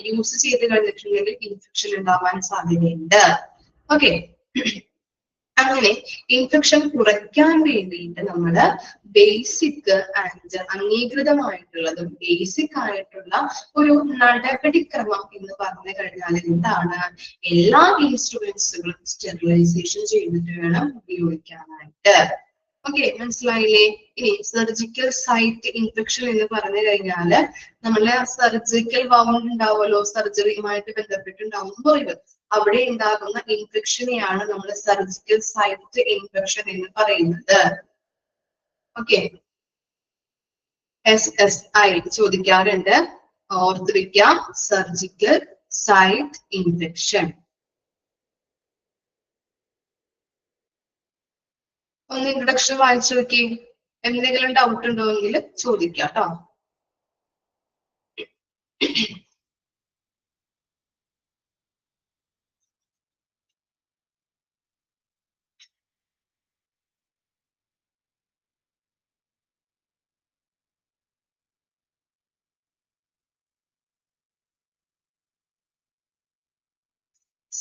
യൂസ് ചെയ്ത് കഴിഞ്ഞിട്ടുണ്ടെങ്കിൽ ഇൻഫെക്ഷൻ ഉണ്ടാവാൻ സാധ്യതയുണ്ട്. ഓക്കെ, അങ്ങനെ ഇൻഫെക്ഷൻ കുറയ്ക്കാൻ വേണ്ടിയിട്ട് നമ്മള് ബേസിക് ആൻഡ് അംഗീകൃതമായിട്ടുള്ളതും ബേസിക് ആയിട്ടുള്ള ഒരു നടപടിക്രമം എന്ന് പറഞ്ഞു കഴിഞ്ഞാൽ എന്താണ്, എല്ലാ ഇൻസ്ട്രുമെന്റ്സുകളും സ്റ്റെറിലൈസേഷൻ ചെയ്തിട്ട് വേണം ഉപയോഗിക്കാനായിട്ട്. ഓക്കെ, മനസ്സിലായില്ലേ? ഇനി സർജിക്കൽ സൈറ്റ് ഇൻഫെക്ഷൻ എന്ന് പറഞ്ഞു കഴിഞ്ഞാല് നമ്മളെ സർജിക്കൽ ബൗണ്ട് ഉണ്ടാവുമല്ലോ, സർജറിയുമായിട്ട് ബന്ധപ്പെട്ടുണ്ടാവും മുറിവ്, അവിടെ ഉണ്ടാകുന്ന ഇൻഫെക്ഷനെയാണ് നമ്മൾ സർജിക്കൽ സൈറ്റ് ഇൻഫെക്ഷൻ എന്ന് പറയുന്നത്. ഓക്കെ, SSI ചോദിക്കാറുണ്ട്, ഓർത്തിരിക്കാം, സർജിക്കൽ സൈറ്റ് ഇൻഫെക്ഷൻ. ഒന്ന് ഇൻട്രൊഡക്ഷൻ വായിച്ചു നോക്കി, എന്തെങ്കിലും ഡൗട്ട് ഉണ്ടോയെങ്കിൽ ചോദിക്കാം കേട്ടോ.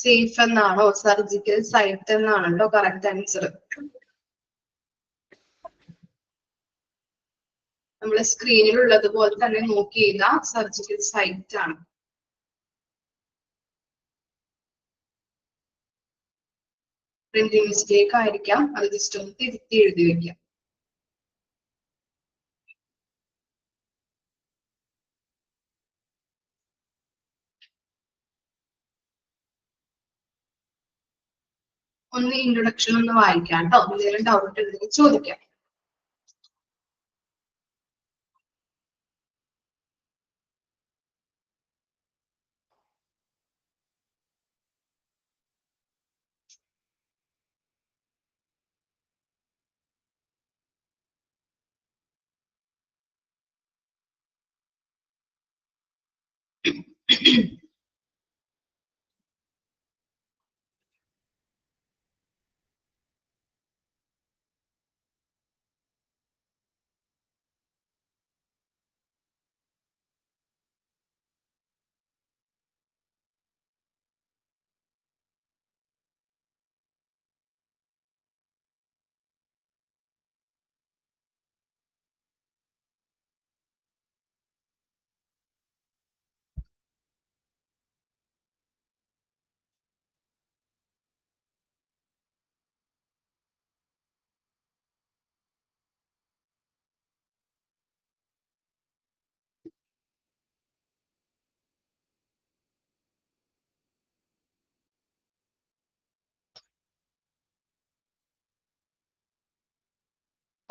സേഫ് എന്നാണോ, സർജിക്കൽ സൈറ്റ് എന്നാണല്ലോ കറക്റ്റ് ആൻസർ. നമ്മള് സ്ക്രീനിലുള്ളത് പോലെ തന്നെ നോക്കി ചെയ്ത സർജിക്കൽ സൈറ്റ് ആണ്. പ്രിന്റിംഗ് മിസ്റ്റേക്ക് ആയിരിക്കാം, അത് ജസ്റ്റ് ഒന്ന് തിരുത്തി എഴുതി വെക്കാം. ഒന്ന് ഇൻട്രൊഡക്ഷൻ ഒന്ന് വായിക്കാം കേട്ടോ, എന്തെങ്കിലും ഡൗട്ട് ഉണ്ടെങ്കിൽ ചോദിക്കാം.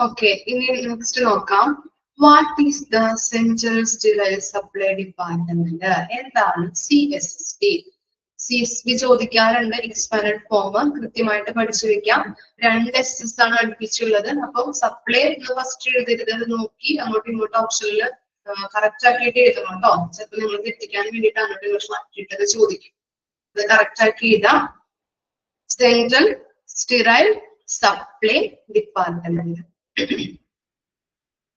ഓക്കെ, ഇനി നെക്സ്റ്റ് നോക്കാം. What is the central sterile supply department? എന്താണ് CSSD? CSD ചോദിക്കാറുണ്ട്, എക്സ്പാൻഡ് ഫോം കൃത്യമായിട്ട് പഠിച്ചു വെക്കാം. 2 SS ആണ് അടുപ്പിച്ചുള്ളത്. അപ്പം സപ്ലൈ ഫസ്റ്റ് എഴുതരുത്, നോക്കി അങ്ങോട്ടും ഇങ്ങോട്ടും ഓപ്ഷനിൽ കറക്റ്റ് ആക്കിയിട്ട് എഴുതണം കേട്ടോ. ചിലപ്പോൾ നിങ്ങൾ തെറ്റിക്കാൻ വേണ്ടിയിട്ട് അങ്ങോട്ടും ഇങ്ങോട്ടും മാറ്റിയിട്ടത് ചോദിക്കും. അത് കറക്റ്റ് ആക്കി എഴുതാം. Central sterile supply department.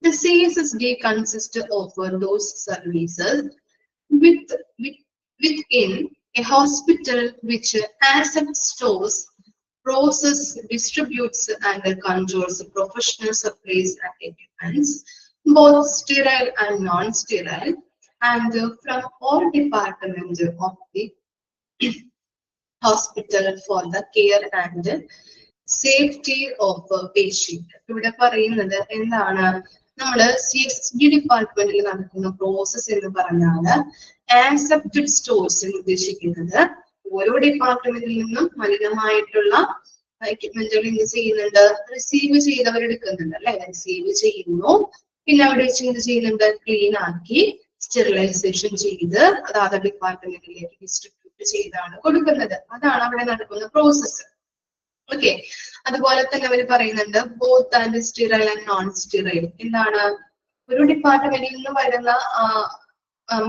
The CSSD consists of those services within a hospital which accepts, stores, processes, distributes, and controls professional supplies and equipments, both sterile and non-sterile, and from all departments of the hospital for the care and safety of patient. ഇവിടെ പറയുന്നത് എന്താണ്, നമ്മള് CSSD ഡിപ്പാർട്ട്മെന്റിൽ നടക്കുന്ന പ്രോസസ് എന്ന് പറഞ്ഞാല് ആക്സെപ്റ്റഡ് സ്റ്റോഴ്സ് ഉദ്ദേശിക്കുന്നത് ഓരോ ഡിപ്പാർട്ട്മെന്റിൽ നിന്നും മലിനമായിട്ടുള്ള എക്യുപ്മെന്റുകൾ എന്ത് ചെയ്യുന്നുണ്ട്, റിസീവ് ചെയ്തവരെടുക്കുന്നുണ്ട് അല്ലെ, റിസീവ് ചെയ്യുന്നു. പിന്നെ അവിടെ വെച്ച് എന്ത് ചെയ്യുന്നുണ്ട്, ക്ലീൻ ആക്കി സ്റ്റെറിലൈസേഷൻ ചെയ്ത് അതാത് ഡിപ്പാർട്ട്മെന്റിലേക്ക് ഡിസ്ട്രിബ്യൂട്ട് ചെയ്താണ് കൊടുക്കുന്നത്. അതാണ് അവിടെ നടക്കുന്ന പ്രോസസ്സ്. ഓക്കെ, അതുപോലെ തന്നെ അവർ പറയുന്നുണ്ട് both and sterile and non sterile. എന്താണ്, ഒരു ഡിപ്പാർട്ട്മെന്റിൽ നിന്ന് വരുന്ന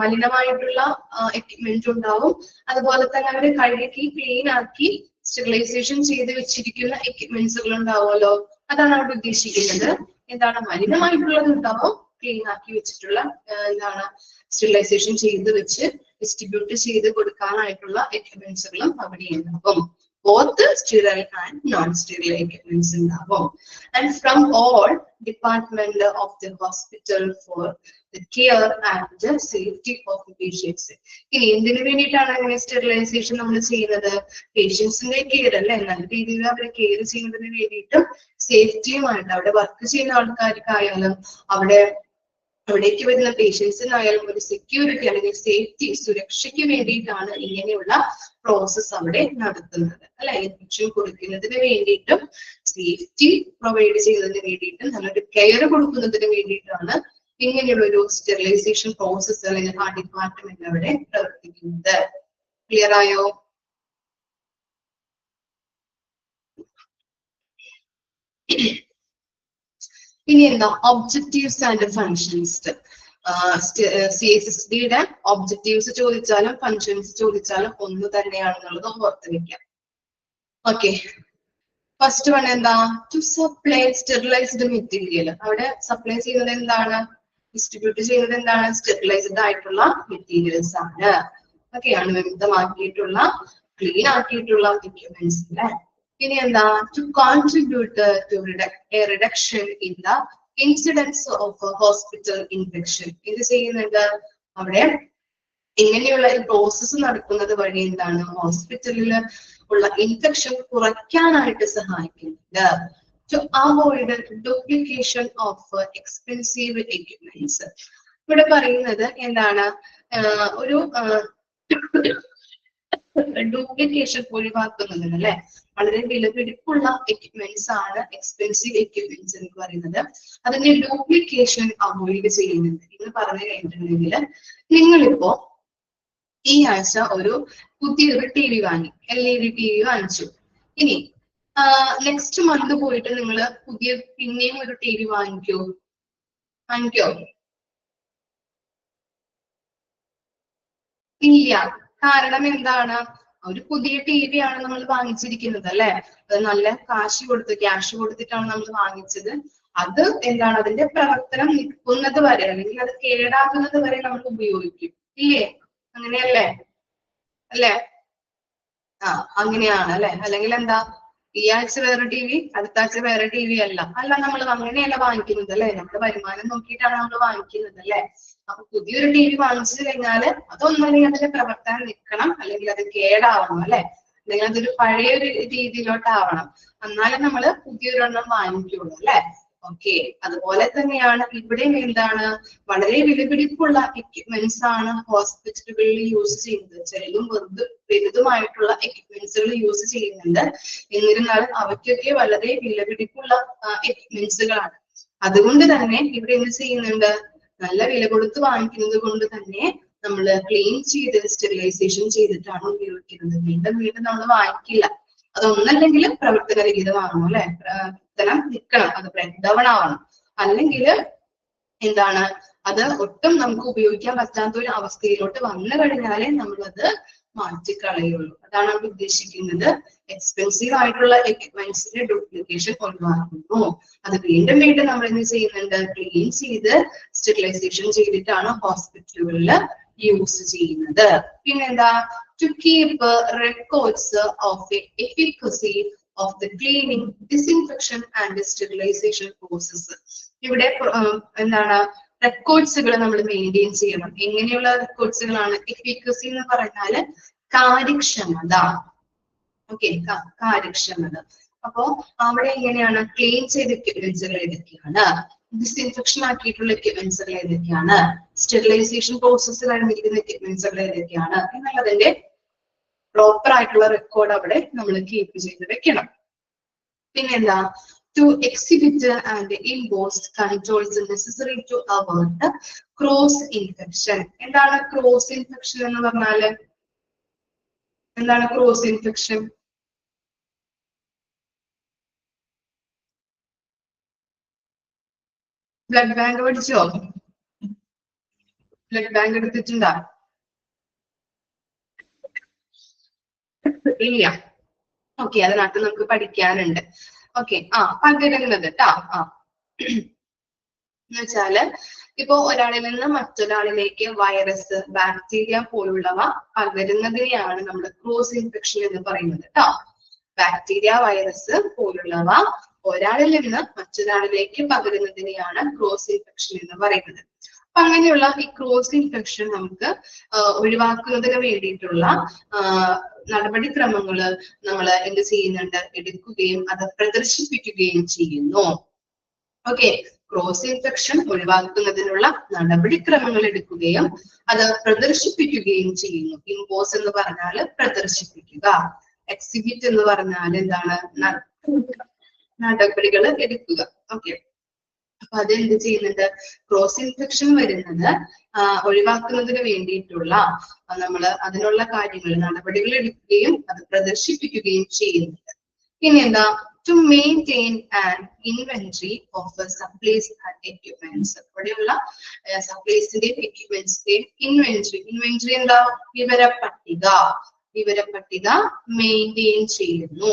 മലിനമായിട്ടുള്ള എക്യുപ്മെന്റ് ഉണ്ടാവും, അതുപോലെ തന്നെ അവർ കഴുകി ക്ലീൻ ആക്കി സ്റ്റെറിലൈസേഷൻ ചെയ്ത് വെച്ചിരിക്കുന്ന എക്യുപ്മെന്റ്സുകൾ ഉണ്ടാവുമല്ലോ. അതാണ് അവിടെ ഉദ്ദേശിക്കുന്നത്. എന്താണ്, മലിനമായിട്ടുള്ളത് ഉണ്ടാവും, ക്ലീൻ ആക്കി വെച്ചിട്ടുള്ള എന്താണ് സ്റ്റെറിലൈസേഷൻ ചെയ്ത് വെച്ച് ഡിസ്ട്രിബ്യൂട്ട് ചെയ്ത് കൊടുക്കാനായിട്ടുള്ള എക്യുപ്മെന്റ്സുകളും അവിടെ ഉണ്ടാവും. Both sterile and non-sterile equipments ഉണ്ടാവും. And from all department of the hospital for the care and the safety of the patients. ഇനി എന്തിനു വേണ്ടിയിട്ടാണ് അങ്ങനെ സ്റ്റെറിലൈസേഷൻ നമ്മൾ ചെയ്യുന്നത്? പേഷ്യൻസിന്റെ കെയർ അല്ലെ, നല്ല രീതിയിൽ അവരെ കെയർ ചെയ്യുന്നതിന് വേണ്ടിയിട്ടും സേഫ്റ്റിയുമായിട്ട് അവിടെ വർക്ക് ചെയ്യുന്ന ആൾക്കാർക്കായാലും അവിടേക്ക് വരുന്ന പേഷ്യൻസിനായാലും ഒരു സെക്യൂരിറ്റി അല്ലെങ്കിൽ സേഫ്റ്റി, സുരക്ഷയ്ക്ക് വേണ്ടിയിട്ടാണ് ഇങ്ങനെയുള്ള പ്രോസസ് അവിടെ നടത്തുന്നത് അല്ലെ. ഇൻഫെക്ഷൻ കൊടുക്കുന്നതിന് വേണ്ടിയിട്ടും സേഫ്റ്റി പ്രൊവൈഡ് ചെയ്യുന്നതിന് വേണ്ടിയിട്ടും നല്ലൊരു കെയർ കൊടുക്കുന്നതിന് വേണ്ടിയിട്ടാണ് ഇങ്ങനെയുള്ള ഒരു സ്റ്റെറിലൈസേഷൻ പ്രോസസ് അല്ലെങ്കിൽ ആ ഡിപ്പാർട്ട്മെന്റ് അവിടെ പ്രവർത്തിക്കുന്നത്. ക്ലിയർ ആയോ? ഇനി എന്താ ഒബ്ജക്റ്റീവ്സ് ആൻഡ് ഫങ്ഷൻസ്. CSSD-യുടെ ഒബ്ജക്റ്റീവ്സ് ചോദിച്ചാലും ഫങ്ഷൻസ് ചോദിച്ചാലും ഒന്ന് തന്നെയാണെന്നുള്ളത് ഓർത്ത് വെക്കാം. ഓക്കെ, ഫസ്റ്റ് വൺ എന്താ, ടു സപ്ലൈ സ്റ്റെറിലൈസ്ഡ് മെറ്റീരിയൽ. അവിടെ സപ്ലൈ ചെയ്യുന്നത് എന്താണ്, ഡിസ്ട്രിബ്യൂട്ട് ചെയ്യുന്നത് എന്താണ്, സ്റ്റെറിലൈസ്ഡ് ആയിട്ടുള്ള മെറ്റീരിയൽസ് ആണ്. ഒക്കെയാണ് വിമുക്തമാക്കിയിട്ടുള്ള ക്ലീൻ ആക്കിയിട്ടുള്ള എക്യുപ്മെന്റ്സ് അല്ലെ. ഇനി എന്താ, to contribute to reduction in the incidence of hospital infection. ഇത് ചെയ്യുന്നുണ്ട് അവിടെ ഇങ്ങനെയുള്ള പ്രോസസ്സ് നടക്കുന്നത് വഴി എന്താണ്, ഹോസ്പിറ്റലിൽ ഉള്ള ഇൻഫെക്ഷൻ കുറയ്ക്കാനായിട്ട് സഹായിക്കുന്നുണ്ട്. To avoid duplication of expensive equipments. ഇവിടെ പറയുന്നത് എന്താണ്, ഒരു ഡ്യൂപ്ലിക്കേഷൻ ഒഴിവാക്കുന്നതിന് അല്ലെ. വളരെ വിലപിടിപ്പുള്ള എക്യുപ്മെന്റ്സ് ആണ് എക്സ്പെൻസീവ് എക്യുപ്മെന്റ്സ് എന്ന് പറയുന്നത്. അതിന്റെ ഡ്യൂപ്ലിക്കേഷൻ അവോയ്ഡ് ചെയ്യുന്നുണ്ട് എന്ന് പറഞ്ഞു കഴിഞ്ഞിട്ടുണ്ടെങ്കിൽ, നിങ്ങളിപ്പോ ഈ ആഴ്ച ഒരു പുതിയൊരു TV വാങ്ങി, LED TV വാങ്ങിച്ചു. ഇനി നെക്സ്റ്റ് മന്ത് പോയിട്ട് നിങ്ങൾ പിന്നെയും ഒരു TV വാങ്ങിക്കോ? ഇല്ല. കാരണം എന്താണ്, ഒരു പുതിയ TV ആണ് നമ്മൾ വാങ്ങിച്ചിരിക്കുന്നത് അല്ലെ. അത് നല്ല ക്യാഷ് കൊടുത്തിട്ടാണ് നമ്മൾ വാങ്ങിച്ചത്. അത് എന്താണ്, അതിന്റെ പ്രവർത്തനം നിൽക്കുന്നത് വരെ അല്ലെങ്കിൽ അത് കേടാകുന്നത് വരെ നമ്മൾ ഉപയോഗിക്കും, ഇല്ലേ? അങ്ങനെയല്ലേ അല്ലെ? അങ്ങനെയാണ് അല്ലെ. അല്ലെങ്കിൽ എന്താ, ഈ ആഴ്ച വേറെ TV, അടുത്ത ആഴ്ച വേറെ TV അല്ല നമ്മൾ അങ്ങനെയല്ല വാങ്ങിക്കുന്നത് അല്ലെ. നമ്മുടെ വരുമാനം നോക്കിയിട്ടാണ് നമ്മൾ വാങ്ങിക്കുന്നത് അല്ലെ. അപ്പൊ പുതിയൊരു TV വാങ്ങിച്ചു കഴിഞ്ഞാല് അതൊന്നല്ലെങ്കിൽ അതിന്റെ പ്രവർത്തനം നിൽക്കണം, അല്ലെങ്കിൽ അത് കേടാവണം അല്ലെ, അല്ലെങ്കിൽ അതൊരു പഴയൊരു രീതിയിലോട്ടാവണം, എന്നാലും നമ്മൾ പുതിയൊരെണ്ണം വാങ്ങിക്കുള്ളൂ അല്ലെ. ഓക്കെ, അതുപോലെ തന്നെയാണ് ഇവിടെയും എന്താണ്, വളരെ വിലപിടിപ്പുള്ള എക്യുപ്മെന്റ്സ് ആണ് ഹോസ്പിറ്റലുകളിൽ യൂസ് ചെയ്യുന്നത്. ചെറുതും വലുതുമായിട്ടുള്ള എക്യുപ്മെന്റ്സുകൾ യൂസ് ചെയ്യുന്നുണ്ട്. എന്നിരുന്നാലും അവയ്ക്കൊക്കെ വളരെ വിലപിടിപ്പുള്ള എക്യുപ്മെന്റ്സുകളാണ്. അതുകൊണ്ട് തന്നെ ഇവിടെ എന്ത് ചെയ്യുന്നുണ്ട്, നല്ല വില കൊടുത്ത് വാങ്ങിക്കുന്നത് കൊണ്ട് തന്നെ നമ്മൾ ക്ലീൻ ചെയ്ത് സ്റ്റെറിലൈസേഷൻ ചെയ്തിട്ടാണ് ഉപയോഗിക്കുന്നത്. വീണ്ടും നമ്മൾ വാങ്ങിക്കില്ല. അതൊന്നല്ലെങ്കിൽ പ്രവർത്തനരഹിതമാകണം അല്ലെ, പ്രവർത്തനം നിൽക്കണം, അത് ബ്രേക്ക് ഡൗൺ ആവണം. അല്ലെങ്കിൽ എന്താണ്, അത് ഒട്ടും നമുക്ക് ഉപയോഗിക്കാൻ പറ്റാത്ത ഒരു അവസ്ഥയിലോട്ട് വന്നു കഴിഞ്ഞാലേ നമ്മളത് മാറ്റിക്കളയുള്ളൂ. അതാണ് നമ്മൾ ഉദ്ദേശിക്കുന്നത്. എക്സ്പെൻസീവ് ആയിട്ടുള്ള എക്യുപ്മെന്റ്സിന്റെ ഡ്യൂപ്ലിക്കേഷൻ ഒഴിവാക്കുന്നു. അത് വീണ്ടും നമ്മൾ എന്ത് ചെയ്യുന്നുണ്ട്, ക്ലീൻ ചെയ്ത് സ്റ്റെറിലൈസേഷൻ ചെയ്തിട്ടാണ് ഹോസ്പിറ്റലുകളിൽ യൂസ് ചെയ്യുന്നത്. പിന്നെന്താ, to keep records of the efficacy of the cleaning, disinfection and sterilisation process. ഇവിടെ എന്താണ്, റെക്കോർഡ്സുകൾ നമ്മൾ മെയിൻറ്റെയിൻ ചെയ്യണം. എങ്ങനെയുള്ള റെക്കോർഡ്സുകളാണ്? എഫിക്കസി എന്ന് പറഞ്ഞാല് കാര്യക്ഷമത. ഓക്കെ, കാര്യക്ഷമത. അപ്പോ അവിടെ എങ്ങനെയാണ്, ക്ലീൻ ചെയ്ത എക്യുപ്മെന്റ്സുകൾ ഏതൊക്കെയാണ്, ഡിസിൻഫെക്ഷൻ ആക്കിയിട്ടുള്ള എക്യുപ്മെന്റ്സുകൾ ഏതൊക്കെയാണ്, സ്റ്റെറിലൈസേഷൻ പ്രോസസ് കഴിഞ്ഞിരിക്കുന്ന എക്യുപ്മെന്റ്സുകൾ ഏതൊക്കെയാണ് എന്നുള്ളതിന്റെ പ്രോപ്പർ ആയിട്ടുള്ള റെക്കോർഡ് അവിടെ നമ്മൾ കീപ്പ് ചെയ്ത് വെക്കണം. പിന്നെന്താ, to exhibit and impose controls necessary to avert cross infection. എന്താണ് ക്രോസ് ഇൻഫെക്ഷൻ എന്ന് പറഞ്ഞാല്? എന്താണ് ക്രോസ് ഇൻഫെക്ഷൻ? ബ്ലഡ് ബാങ്ക് പഠിച്ചോ? ബ്ലഡ് ബാങ്ക് എടുത്തിട്ടുണ്ടോ? ഇല്ല. ഓക്കെ, അതിനകത്ത് നമുക്ക് പഠിക്കാനുണ്ട്. ഓക്കെ, പകരുന്നത് ട്ടാ. എന്നുവെച്ചാല് ഇപ്പോ ഒരാളിൽ നിന്ന് മറ്റൊരാളിലേക്ക് വൈറസ്, ബാക്ടീരിയ പോലുള്ളവ പകരുന്നതിനെയാണ് നമ്മൾ ക്രോസ് ഇൻഫെക്ഷൻ എന്ന് പറയുന്നത് ട്ടോ. ബാക്ടീരിയ, വൈറസ് പോലുള്ളവ ഒരാളിൽ നിന്ന് മറ്റൊരാളിലേക്ക് പകരുന്നതിനെയാണ് ക്രോസ് ഇൻഫെക്ഷൻ എന്ന് പറയുന്നത്. അപ്പൊ അങ്ങനെയുള്ള ഈ ക്രോസ് ഇൻഫെക്ഷൻ നമുക്ക് ഒഴിവാക്കുന്നതിന് വേണ്ടിയിട്ടുള്ള നടപടിക്രമങ്ങള് നമ്മൾ എന്ത് ചെയ്യുന്നുണ്ട്? എടുക്കുകയും അത് പ്രദർശിപ്പിക്കുകയും ചെയ്യുന്നു. ഓക്കെ, ക്രോസ് ഇൻഫെക്ഷൻ ഒഴിവാക്കുന്നതിനുള്ള നടപടിക്രമങ്ങൾ എടുക്കുകയും അത് പ്രദർശിപ്പിക്കുകയും ചെയ്യുന്നു. ഇമ്പോസ് എന്ന് പറഞ്ഞാൽ പ്രദർശിപ്പിക്കുക, എക്സിബിറ്റ് എന്ന് പറഞ്ഞാൽ എന്താണ്? നടപടികൾ എടുക്കുക. ഓക്കെ, അപ്പൊ അതെന്ത് ചെയ്യുന്നുണ്ട്? ക്രോസ് ഇൻഫെക്ഷൻ വരുന്നത് ഒഴിവാക്കുന്നതിന് വേണ്ടിയിട്ടുള്ള നമ്മൾ അതിനുള്ള കാര്യങ്ങൾ, നടപടികൾ എടുക്കുകയും അത് പ്രദർശിപ്പിക്കുകയും ചെയ്യുന്നുണ്ട്. ഇനി എന്താ? To maintain an inventory of supplies and equipments. ഇവിടെയുള്ള സപ്ലൈസിന്റെയും എക്യുപ്മെന്റ്സിന്റെയും ഇൻവെന്ററി എന്താ? വിവരപ്പട്ടിക മെയിൻറ്റെയിൻ ചെയ്യുന്നു.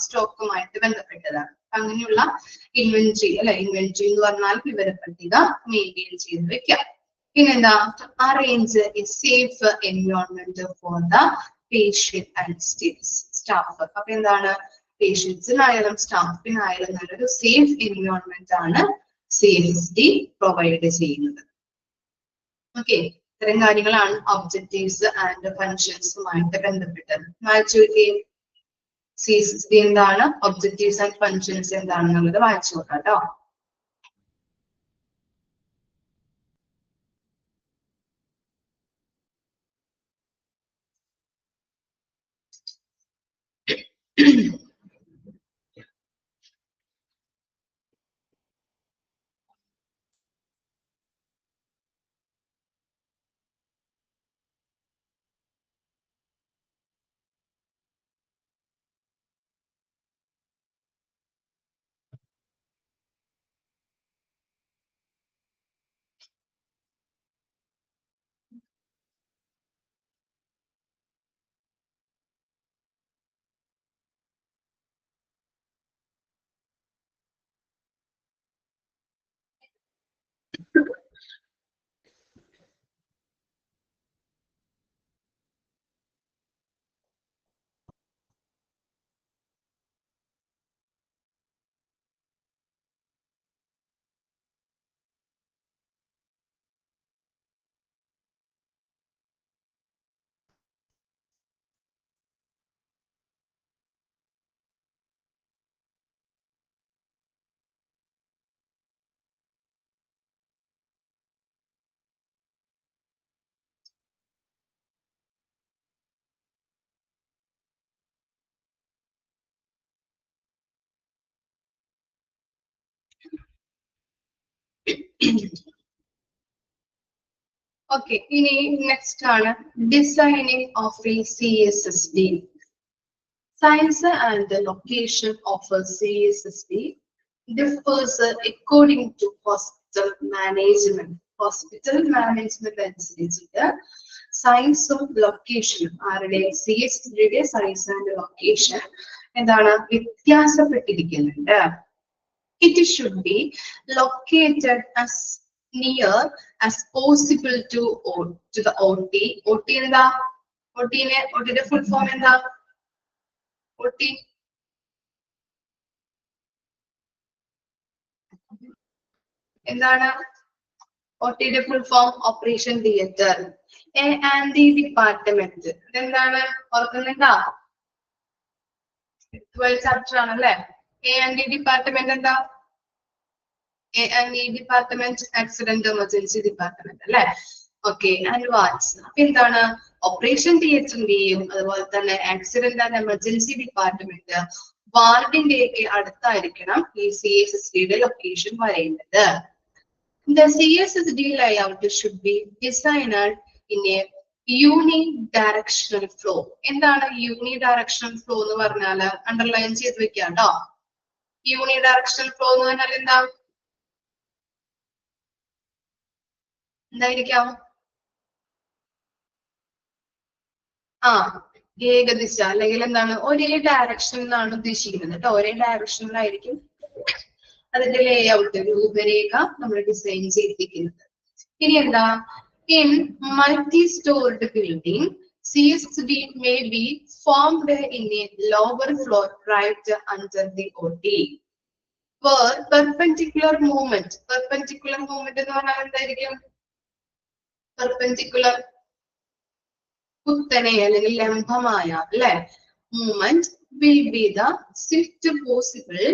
സ്റ്റോക്കുമായിട്ട് ബന്ധപ്പെട്ടതാണ്. അങ്ങനെയുള്ള ഇൻവെന്ററി ഇൻവെന്ററി എന്ന് പറഞ്ഞാൽ വിവരപ്പട്ടിക മെയിൻറ്റെയിൻ ചെയ്ത് വെക്കാം. പിന്നെന്താ? Arrange A safe environment for the patient and staff. അപ്പൊ എന്താണ്? പേഷ്യൻസിനായാലും സ്റ്റാഫിനായാലും നല്ലൊരു സേഫ് എൻവയോൺമെന്റ് ആണ് CSD പ്രൊവൈഡ് ചെയ്യുന്നത്. ഓക്കെ, ഇത്തരം കാര്യങ്ങളാണ് ഒബ്ജക്റ്റീവ്സ് ആൻഡ് ഫങ്ഷൻസുമായിട്ട് ബന്ധപ്പെട്ടത്. CSD എന്താണ്, ഒബ്ജക്റ്റീവ്സ് ആൻഡ് ഫങ്ഷൻസ് എന്താണെന്നുള്ളത് വായിച്ചു നോക്കാം കേട്ടോ. Okay, next designing of a CSSD. Size and the location of a CSSD differs according to hospital management. Hospital management അനുസരിച്ചിട്ട് സൈൻസും ലൊക്കേഷനും CSSD സൈസ് ആൻഡ് ലൊക്കേഷൻ എന്താണ് വ്യത്യാസപ്പെട്ടിരിക്കുന്നുണ്ട്. It should be located as near as possible to the OT. OT എന്താ? OTയുടെ ഫുൾ ഫോം എന്താ? OT എന്താണ്? OTയുടെ full form operation theatre. And the department എന്താണ്? ഓർക്കുന്നുണ്ടാ? 12th chapter ആണല്ലേ? A&E ഡിപ്പാർട്ട്മെന്റ് എന്താ? A&E department accident emergency department അല്ലെ? ഓക്കെ ആൻഡ് വാട്സ്. അപ്പൊ എന്താണ് ഓപ്പറേഷൻ തിയേറ്ററിന്റെയും അതുപോലെ തന്നെ ആക്സിഡന്റ് ആൻഡ് എമർജൻസി ഡിപ്പാർട്ട്മെന്റ് വാർഡിന്റെയൊക്കെ അടുത്തായിരിക്കണം ഈ CSSDയുടെ ലൊക്കേഷൻ വരേണ്ടത്. The CSSD layout should be designed in a unidirectional flow. എന്താണ് unidirectional flow എന്ന് പറഞ്ഞാല് അണ്ടർലൈൻ ചെയ്ത് വെക്കാം കേട്ടോ. Unidirectional flow എന്ന് പറഞ്ഞാൽ എന്തായിരിക്കാം? ഏകദിശ അല്ലെങ്കിൽ എന്താണ് ഒരേ ഡയറക്ഷനിലാണ് ഉദ്ദേശിക്കുന്നത് കേട്ടോ. ഒരേ ഡയറക്ഷനിലായിരിക്കും അതിന്റെ ലേഔട്ട് രൂപരേഖ നമ്മൾ ഡിസൈൻ ചെയ്തിരിക്കുന്നത്. ഇനി എന്താ in multi-stored building CSSD may be formed in a lower floor right under the OT where perpendicular movement എന്ന് പറഞ്ഞാൽ എന്തായിരിക്കും? പെർപെൻഡിക്കുലർ കുത്തനെ അല്ലെങ്കിൽ ലംബമായ അല്ലെ movement will be the swift possible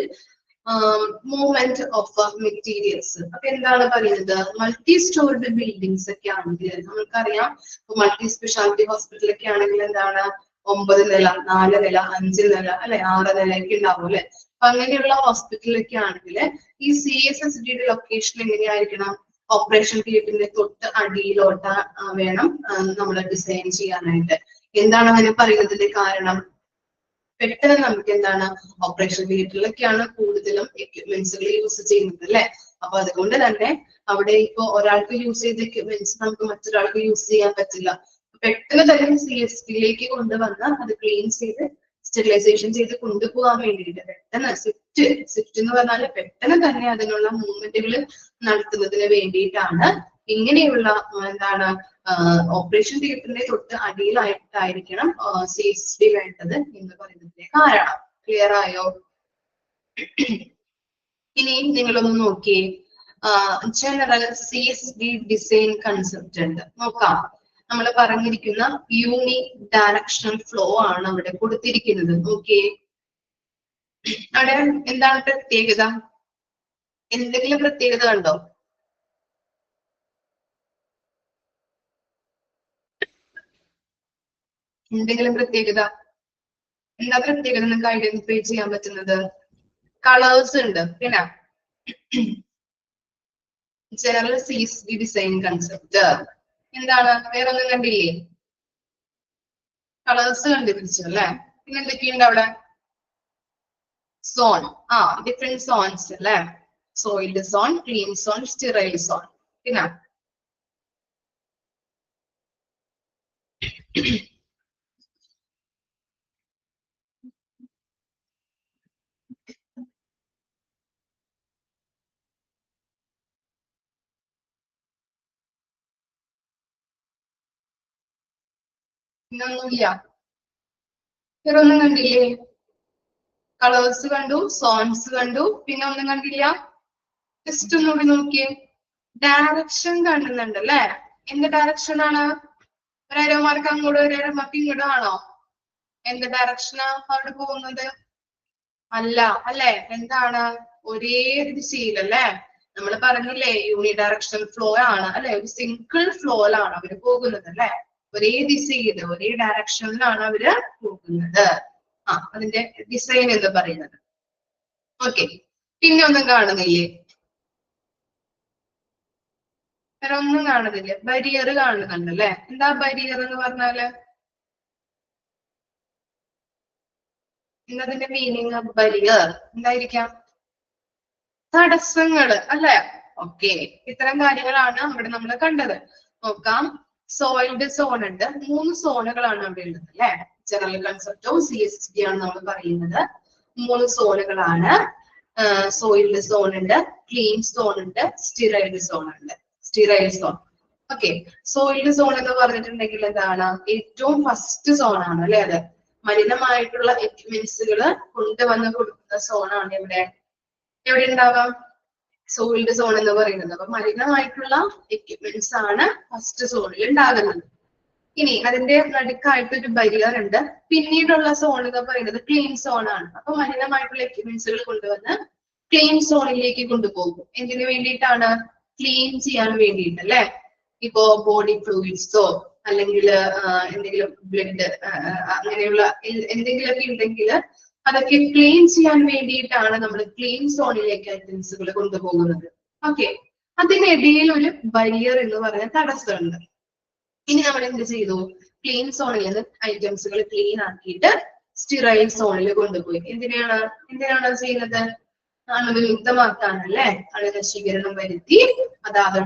movement of materials. അപ്പൊ എന്താണ് പറയുന്നത്? മൾട്ടി സ്റ്റോർഡ് ബിൽഡിങ്സ് ഒക്കെ ആണെങ്കിൽ നമുക്കറിയാം മൾട്ടി സ്പെഷ്യാലിറ്റി ഹോസ്പിറ്റൽ ഒക്കെ ആണെങ്കിൽ എന്താണ് 9 നില 4 നില 5 നില അല്ലെ 6 നിലയൊക്കെ ഉണ്ടാവും അല്ലെ. അപ്പൊ അങ്ങനെയുള്ള ഹോസ്പിറ്റലൊക്കെ ആണെങ്കിൽ ഈ CSSDയുടെ ലൊക്കേഷൻ എങ്ങനെയായിരിക്കണം? ഓപ്പറേഷൻ തിയേറ്ററിന്റെ തൊട്ട് അടിയിലോട്ട് വേണം നമ്മൾ ഡിസൈൻ ചെയ്യാനായിട്ട്. എന്താണ് അങ്ങനെ പറയുന്നതിന്റെ കാരണം? പെട്ടെന്ന് നമുക്ക് എന്താണ് ഓപ്പറേഷൻ തിയേറ്ററിലൊക്കെയാണ് കൂടുതലും എക്യുപ്മെന്റ്സുകൾ യൂസ് ചെയ്യുന്നത് അല്ലെ. അപ്പൊ അതുകൊണ്ട് തന്നെ അവിടെ ഇപ്പൊ ഒരാൾക്ക് യൂസ് ചെയ്ത എക്യുപ്മെന്റ്സ് നമുക്ക് മറ്റൊരാൾക്ക് യൂസ് ചെയ്യാൻ പറ്റില്ല. പെട്ടെന്ന് തന്നെ CSSDയിലേക്ക് കൊണ്ടുവന്ന് അത് ക്ലീൻ ചെയ്ത് സ്റ്റെറിലൈസേഷൻ ചെയ്ത് കൊണ്ടുപോകാൻ വേണ്ടിയിട്ട് പെട്ടെന്ന് സ്വിഫ്റ്റ് എന്ന് പറഞ്ഞാൽ പെട്ടെന്ന് തന്നെ അതിനുള്ള മൂവ്മെന്റുകൾ നടത്തുന്നതിന് വേണ്ടിയിട്ടാണ് ഇങ്ങനെയുള്ള എന്താണ് ഓപ്പറേഷൻ തിയേറ്ററിന്റെ തൊട്ട് അടിയിലായിട്ടായിരിക്കണം CSSD വേണ്ടത് എന്ന് പറയുന്നതിന്റെ കാരണം. ക്ലിയർ ആയോ? ഇനി നിങ്ങളൊന്ന് നോക്കിയേ, ജനറൽ CSSD ഡിസൈൻ കൺസെപ്റ്റ് ഉണ്ട്. നോക്കാം. നമ്മൾ പറഞ്ഞിരിക്കുന്ന യൂണി ഡയറക്ഷണൽ ഫ്ലോ ആണ് അവിടെ കൊടുത്തിരിക്കുന്നത്. നോക്കിയേ, അവിടെ എന്താണ് പ്രത്യേകത? എന്തെങ്കിലും പ്രത്യേകത കണ്ടോ? എന്തെങ്കിലും പ്രത്യേകത? എന്താ പ്രത്യേകത നിങ്ങൾക്ക് ഐഡന്റിഫൈ ചെയ്യാൻ പറ്റുന്നത്? കളേഴ്സ് ഉണ്ട്. പിന്നെ ജനറൽ CSSD ഡിസൈൻ കൺസെപ്റ്റ് എന്താണ്? വേറെ ഒന്നും കണ്ടില്ലേ? കളേഴ്സ് കണ്ടുപിടിച്ചു അല്ലെ. പിന്നെ എന്തൊക്കെയുണ്ട് അവിടെ? സോൺ, ഡിഫറെന്റ് സോൺസ് അല്ലെ. Soiled zone, clean zone, sterile zone. പിന്നെ പിന്നൊന്നുമില്ല. വേറെ ഒന്നും കണ്ടില്ലേ? കളേഴ്സ് കണ്ടു, സോൺസ് കണ്ടു, പിന്നെ ഒന്നും കണ്ടില്ല. ജസ്റ്റ് ഒന്നുകൂടി നോക്കിയേ, ഡയറക്ഷൻ കാണുന്നുണ്ട് അല്ലെ. എന്ത് ഡയറക്ഷൻ ആണ്? ഒരേമാർക്ക് അങ്ങോട്ട് ഒരേമാർക്ക് ഇങ്ങോട്ടും ആണോ? എന്ത് ഡയറക്ഷനാ അവിടെ പോകുന്നത്? അല്ല അല്ലെ. എന്താണ്? ഒരേ ദിശയിലല്ലേ. നമ്മൾ പറഞ്ഞില്ലേ യൂണി ഡയറക്ഷണൽ ഫ്ലോ ആണ് അല്ലെ. ഒരു സിംഗിൾ ഫ്ലോയിലാണ് അവര് പോകുന്നത് അല്ലെ. ഒരേ ദിശയിൽ ഒരേ ഡയറക്ഷനിലാണ് അവര് പോകുന്നത്. അതിന്റെ ഡിസൈൻ എന്ന് പറയുന്നത്. ഓക്കെ, പിന്നെ ഒന്നും കാണുന്നില്ലേ? വേറെ ഒന്നും കാണുന്നില്ല. ബരിയർ കാണുന്നുണ്ട് അല്ലെ. എന്താ ബരിയർ എന്ന് പറഞ്ഞാല്? എന്നതിന്റെ മീനിങ് ബരിയർ എന്തായിരിക്കാം? തടസ്സങ്ങള് അല്ലെ. ഓക്കെ, ഇത്തരം കാര്യങ്ങളാണ് അവിടെ നമ്മൾ കണ്ടത്. നോക്കാം. സോയിൽഡ് സോൺ ഉണ്ട്. 3 സോണുകളാണ് അവിടെ ഉള്ളത് അല്ലെ. ജനറൽ കൺസെപ്റ്റ് ഓഫ് CSSD ആണ് നമ്മൾ പറയുന്നത്. 3 സോണുകളാണ്. സോയിൽഡ് സോൺ ഉണ്ട്, ക്ലീൻ സോൺ ഉണ്ട്, സ്റ്റെറൈൽ സോൺ ഉണ്ട്. Sterile zone. Okay, soiled zone എന്ന് പറഞ്ഞിട്ടുണ്ടെങ്കിൽ എന്താണ്? ഏറ്റവും ഫസ്റ്റ് സോൺ ആണ് അല്ലെ. അത് മലിനമായിട്ടുള്ള എക്യുപ്മെന്റ്സുകൾ കൊണ്ടുവന്ന് കൊടുക്കുന്ന സോണാണ് എവിടെ ഉണ്ടാവാം? സോയിൽഡ് സോൺ എന്ന് പറയുന്നത്. അപ്പൊ മലിനമായിട്ടുള്ള എക്യുപ്മെന്റ്സ് ആണ് ഫസ്റ്റ് സോണിൽ ഉണ്ടാകുന്നത്. ഇനി അതിന്റെ നടുക്കായിട്ട് ഒരു ബരിയർ ഉണ്ട്. പിന്നീടുള്ള സോൺ എന്ന് പറയുന്നത് ക്ലീൻ സോൺ ആണ്. അപ്പൊ മലിനമായിട്ടുള്ള എക്യുപ്മെന്റ്സുകൾ കൊണ്ടുവന്ന് ക്ലീൻ സോണിലേക്ക് കൊണ്ടുപോകും. എന്തിനു വേണ്ടിയിട്ടാണ്? ക്ലീൻ ചെയ്യാൻ വേണ്ടിയിട്ട് അല്ലെ. ഇപ്പോ ബോഡി ഫ്ലൂയിഡ്സോ അല്ലെങ്കിൽ എന്തെങ്കിലും ബ്ലഡ് അങ്ങനെയുള്ള എന്തെങ്കിലുമൊക്കെ ഉണ്ടെങ്കിൽ അതൊക്കെ ക്ലീൻ ചെയ്യാൻ വേണ്ടിയിട്ടാണ് നമ്മൾ ക്ലീൻ സോണിലേക്ക് ഐറ്റംസുകൾ കൊണ്ടുപോകുന്നത്. ഓക്കെ, അതിനിടയിൽ ഒരു ബരിയർ എന്ന് പറഞ്ഞ തടസ്സമുണ്ട്. ഇനി നമ്മൾ എന്ത് ചെയ്തു? ക്ലീൻ സോണിൽ നിന്ന് ഐറ്റംസുകൾ ക്ലീൻ ആക്കിയിട്ട് സ്റ്റെറൈൽ സോണിൽ കൊണ്ടുപോയി. എന്തിനാണ് ചെയ്യുന്നത്? അണുവിമുക്തമാക്കാനല്ലേ? അണുനശീകരണം വരുത്തി അതാത്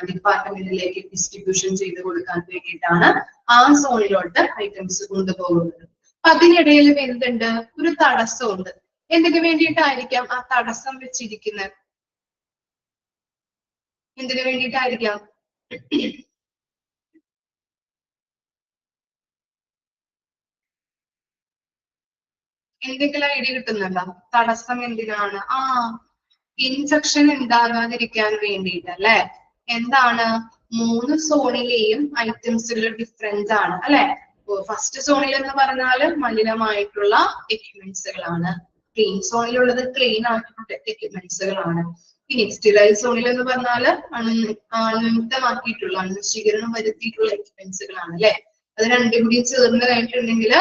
ഡിപ്പാർട്ട്മെന്റിലേക്ക് ഡിസ്ട്രിബ്യൂഷൻ ചെയ്ത് കൊടുക്കാൻ വേണ്ടിയിട്ടാണ് ആ സോണിലോട്ട് ഐറ്റംസ് കൊണ്ടുപോകുന്നത്. അപ്പൊ അതിനിടയിൽ എന്തുണ്ട്? ഒരു തടസ്സമുണ്ട്. എന്തിനു വേണ്ടിയിട്ടായിരിക്കാം ആ തടസ്സം വെച്ചിരിക്കുന്നത്? എന്തിനു വേണ്ടിയിട്ടായിരിക്കാം? എന്തെങ്കിലും ഐഡിയ കിട്ടുന്നുണ്ടോ? തടസ്സം എന്തിനാണ്? ഇൻഫെക്ഷൻ ഉണ്ടാകാതിരിക്കാൻ വേണ്ടിയിട്ട് അല്ലെ? എന്താണ്? 3 സോണിലെയും ഐറ്റംസുകൾ ഡിഫറൻസ് ആണ് അല്ലെ? ഫസ്റ്റ് സോണിൽ എന്ന് പറഞ്ഞാൽ മലിനമായിട്ടുള്ള എക്യുപ്മെന്റ്സുകളാണ്. ക്ലീൻ സോണിലുള്ളത് ക്ലീൻ ആയിട്ടുള്ള എക്യുപ്മെന്റ്സുകളാണ്. ഇനി സ്റ്റെറൈൽ സോണിൽ എന്ന് പറഞ്ഞാല് അണുമുക്തമാക്കിയിട്ടുള്ള അണുനശീകരണം വരുത്തിയിട്ടുള്ള എക്യുപ്മെന്റ്സുകളാണ് അല്ലെ? അത് രണ്ടും കൂടി ചേർന്ന് കഴിഞ്ഞിട്ടുണ്ടെങ്കിൽ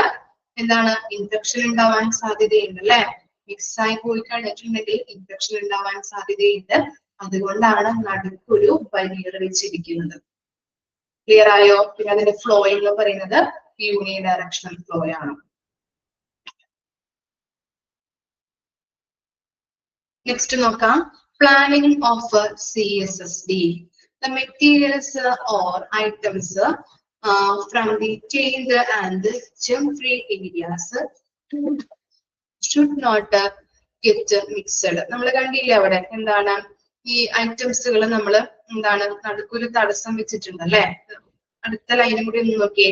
എന്താണ്? ഇൻഫെക്ഷൻ ഉണ്ടാവാൻ സാധ്യതയുണ്ട് അല്ലെ? മിക്സ് ആയി പോയി കഴിഞ്ഞിട്ടുണ്ടെങ്കിൽ ഇൻഫെക്ഷൻ ഉണ്ടാവാൻ സാധ്യതയുണ്ട്. അതുകൊണ്ടാണ് നടുക്കൊരു ബരിയർ വെച്ചിരിക്കുന്നത്. ക്ലിയർ ആയോ? പിന്നെ അതിന്റെ ഫ്ലോ എന്ന് പറയുന്നത് യൂണി ഡയറക്ഷണൽ ഫ്ലോ ആണ്. നെക്സ്റ്റ് നോക്കാം. Planning of CSSD. The materials or items from the tailed and germ-free areas should not get mixed. നമ്മൾ കണ്ടില്ലേ അവിടെ എന്താണ്? ഈ ഐറ്റംസുകൾ നമ്മൾ എന്താണ് നടുക്കൊരു തടസ്സം വെച്ചിട്ടുണ്ട് അല്ലെ? അടുത്ത ലൈനും കൂടി ഒന്ന് നോക്കിയേ.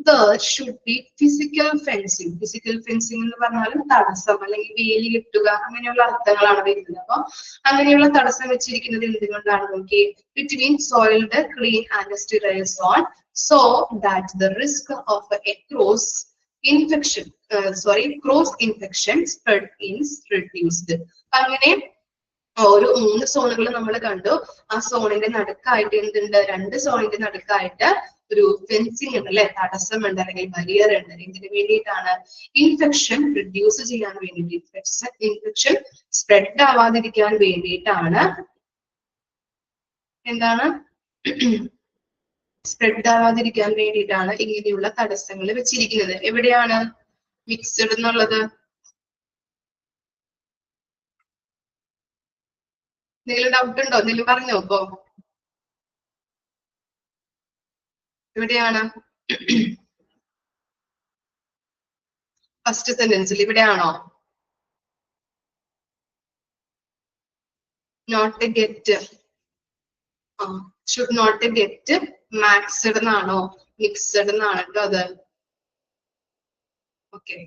There should be physical fencing. Physical fencing എന്ന് പറഞ്ഞാലും തടസ്സം അല്ലെങ്കിൽ വേലി കെട്ടുക അങ്ങനെയുള്ള അർത്ഥങ്ങളാണ് വരുന്നത്. അപ്പൊ അങ്ങനെയുള്ള തടസ്സം വെച്ചിരിക്കുന്നത് എന്തുകൊണ്ടാണ് നോക്കി? Between soiled, clean and sterile soil, so that the risk of a cross infection spread is reduced. അങ്ങനെ ഒരു 3 സോണുകൾ നമ്മൾ കണ്ടു. ആ സോണിന്റെ നടുക്കായിട്ട് എന്തുണ്ട്? 2 സോണിന്റെ നടുക്കായിട്ട് ഒരു ഫെൻസിങ് ഉണ്ട് അല്ലെ? തടസ്സമുണ്ട് അല്ലെങ്കിൽ ബരിയർ ഉണ്ട്. എന്തിനു വേണ്ടിയിട്ടാണ്? ഇൻഫെക്ഷൻ റിഡ്യൂസ് ചെയ്യാൻ വേണ്ടിയിട്ട്, ഇൻഫെക്ഷൻ സ്പ്രെഡ് ആവാതിരിക്കാൻ വേണ്ടിയിട്ടാണ്. എന്താണ്? സ്പ്രെഡ് ആവാതിരിക്കാൻ വേണ്ടിയിട്ടാണ് ഇങ്ങനെയുള്ള തടസ്സങ്ങൾ വെച്ചിരിക്കുന്നത്. എവിടെയാണ് മിക്സഡ് എന്നുള്ളത്? എന്തെങ്കിലും ഡൗട്ട് ഉണ്ടോ? എന്തെങ്കിലും പറഞ്ഞോ? ഇപ്പോ എവിടെയാണ്? ഫസ്റ്റ് സെന്റൻസിൽ ഇവിടെയാണോ? Not get, should not get maxed എന്നാണോ? മിക്സഡ് എന്നാണ് കേട്ടോ അത്. ഓക്കെ,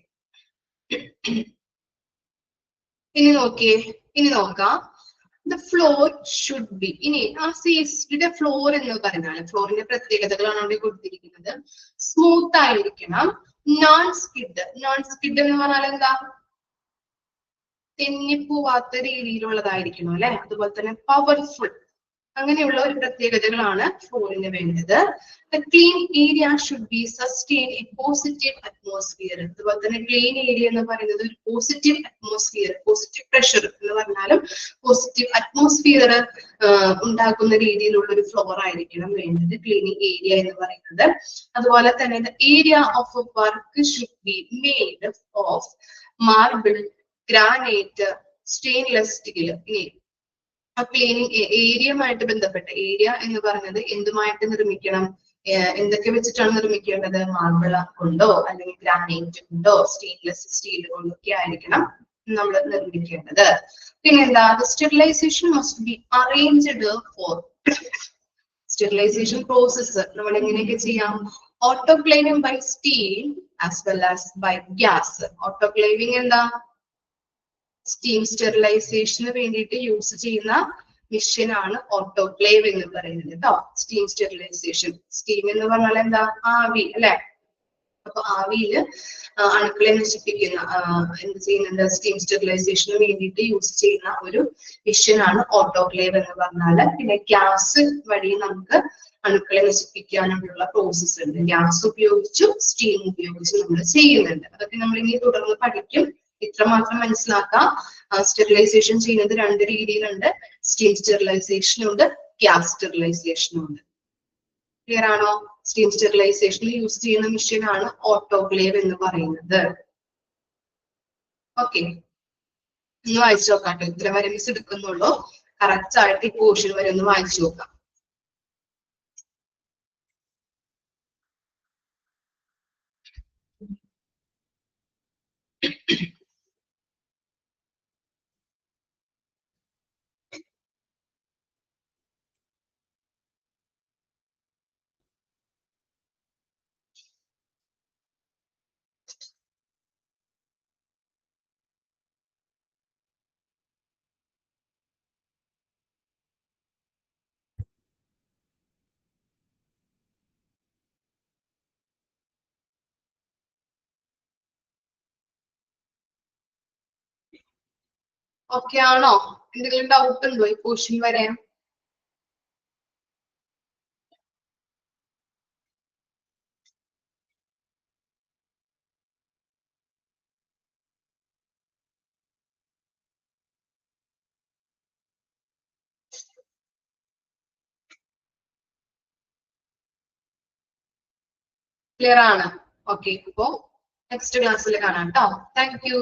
ഇനി നോക്കാം. The floor should be. ഇനി ആ CSSD ഫ്ലോർ എന്ന് പറഞ്ഞാൽ ഫ്ലോറിന്റെ പ്രത്യേകതകളാണ് അവിടെ കൊടുത്തിരിക്കുന്നത്. സ്മൂത്ത് ആയിരിക്കണം. നോൺ സ്കിഡ് എന്ന് പറഞ്ഞാൽ എന്താ? തെന്നിപ്പോവാത്ത രീതിയിലുള്ളതായിരിക്കണം അല്ലെ? അതുപോലെ തന്നെ പവർഫുൾ, അങ്ങനെയുള്ള ഒരു പ്രത്യേകതകളാണ് ഫ്ലോറിന് വേണ്ടത്. The clean area should be sustain a positive atmosphere. അതുപോലെ തന്നെ ക്ലീൻ ഏരിയ എന്ന് പറയുന്നത് ഒരു പോസിറ്റീവ് അറ്റ്മോസ്ഫിയർ, പോസിറ്റീവ് പ്രഷർ എന്ന് പറഞ്ഞാലും പോസിറ്റീവ് അറ്റ്മോസ്ഫിയർ ഉണ്ടാക്കുന്ന രീതിയിലുള്ള ഒരു ഫ്ലോർ ആയിരിക്കണം വേണ്ടത് ക്ലീനിങ് ഏരിയ എന്ന് പറയുന്നത്. അതുപോലെ തന്നെ the area of work should be made of marble, granite, stainless steel. ഇനി ആ ക്ലീനിങ് ഏരിയയുമായിട്ട് ബന്ധപ്പെട്ട ഏരിയ എന്ന് പറഞ്ഞത് എന്തുമായിട്ട് നിർമ്മിക്കണം? എന്തൊക്കെ വെച്ചിട്ടാണ് നിർമ്മിക്കേണ്ടത്? മാർബിൾ കൊണ്ടോ അല്ലെങ്കിൽ ഗ്രാനൈറ്റ് കൊണ്ടോ സ്റ്റെയിൻലെസ് സ്റ്റീൽ കൊണ്ടൊക്കെ ആയിരിക്കണം നമ്മൾ നിർമ്മിക്കേണ്ടത്. പിന്നെന്താ? Sterilisation must be arranged for. Sterilisation process നമ്മൾ എങ്ങനെയൊക്കെ ചെയ്യാം? Autoclaving by steam as well as by gas. Autoclaving എന്താ? സ്റ്റീം സ്റ്റെറിലൈസേഷന് വേണ്ടിയിട്ട് യൂസ് ചെയ്യുന്ന മെഷീൻ ആണ് ഓട്ടോക്ലേവ് എന്ന് പറയുന്നത് കേട്ടോ. സ്റ്റീം സ്റ്റെറിലൈസേഷൻ, സ്റ്റീം എന്ന് പറഞ്ഞാൽ എന്താ? ആവി അല്ലെ? അപ്പൊ ആവിയില് അണുക്കളെ നശിപ്പിക്കുന്ന എന്ത് ചെയ്യുന്നുണ്ട്, സ്റ്റീം സ്റ്റെറിലൈസേഷന് വേണ്ടിയിട്ട് യൂസ് ചെയ്യുന്ന ഒരു മെഷീനാണ് ഓട്ടോക്ലേവ് എന്ന് പറഞ്ഞാല്. പിന്നെ ഗ്യാസ് വഴി നമുക്ക് അണുക്കളെ നശിപ്പിക്കാനുള്ള പ്രോസസ്സ് ഉണ്ട്. ഗ്യാസ് ഉപയോഗിച്ചും സ്റ്റീം ഉപയോഗിച്ചും നമ്മൾ ചെയ്യുന്നുണ്ട്. അതൊക്കെ നമ്മൾ ഇനി തുടർന്ന് പഠിക്കും. ഇത്രമാത്രം മനസ്സിലാക്കാം. സ്റ്റെറിലൈസേഷൻ ചെയ്യുന്നത് രണ്ട് രീതിയിലുണ്ട്. സ്റ്റീം സ്റ്റെറിലൈസേഷനും ഉണ്ട്, ഗ്യാസ് സ്റ്റെറിലൈസേഷനും ഉണ്ട്. ക്ലിയർ ആണോ? സ്റ്റീം സ്റ്റെറിലൈസേഷനിൽ യൂസ് ചെയ്യുന്ന മെഷീനാണ് ഓട്ടോക്ലേവ് എന്ന് പറയുന്നത്. ഓക്കെ, ഒന്ന് വായിച്ചു നോക്കാം. ഇത്ര വരെ മിസ് എടുക്കുന്നുള്ളൂ. കറക്റ്റ് ആയിട്ട് ഈ പോർഷൻ വരെ ഒന്ന് വായിച്ചു നോക്കാം. ഓക്കെ ആണോ? എന്തെങ്കിലും ഡൗട്ട് ഉണ്ടോ ഈ പോർഷൻ വരെ? ക്ലിയർ ആണ്? ഓക്കെ, അപ്പോ നെക്സ്റ്റ് ക്ലാസ്സിൽ കാണാം കേട്ടോ. Thank you.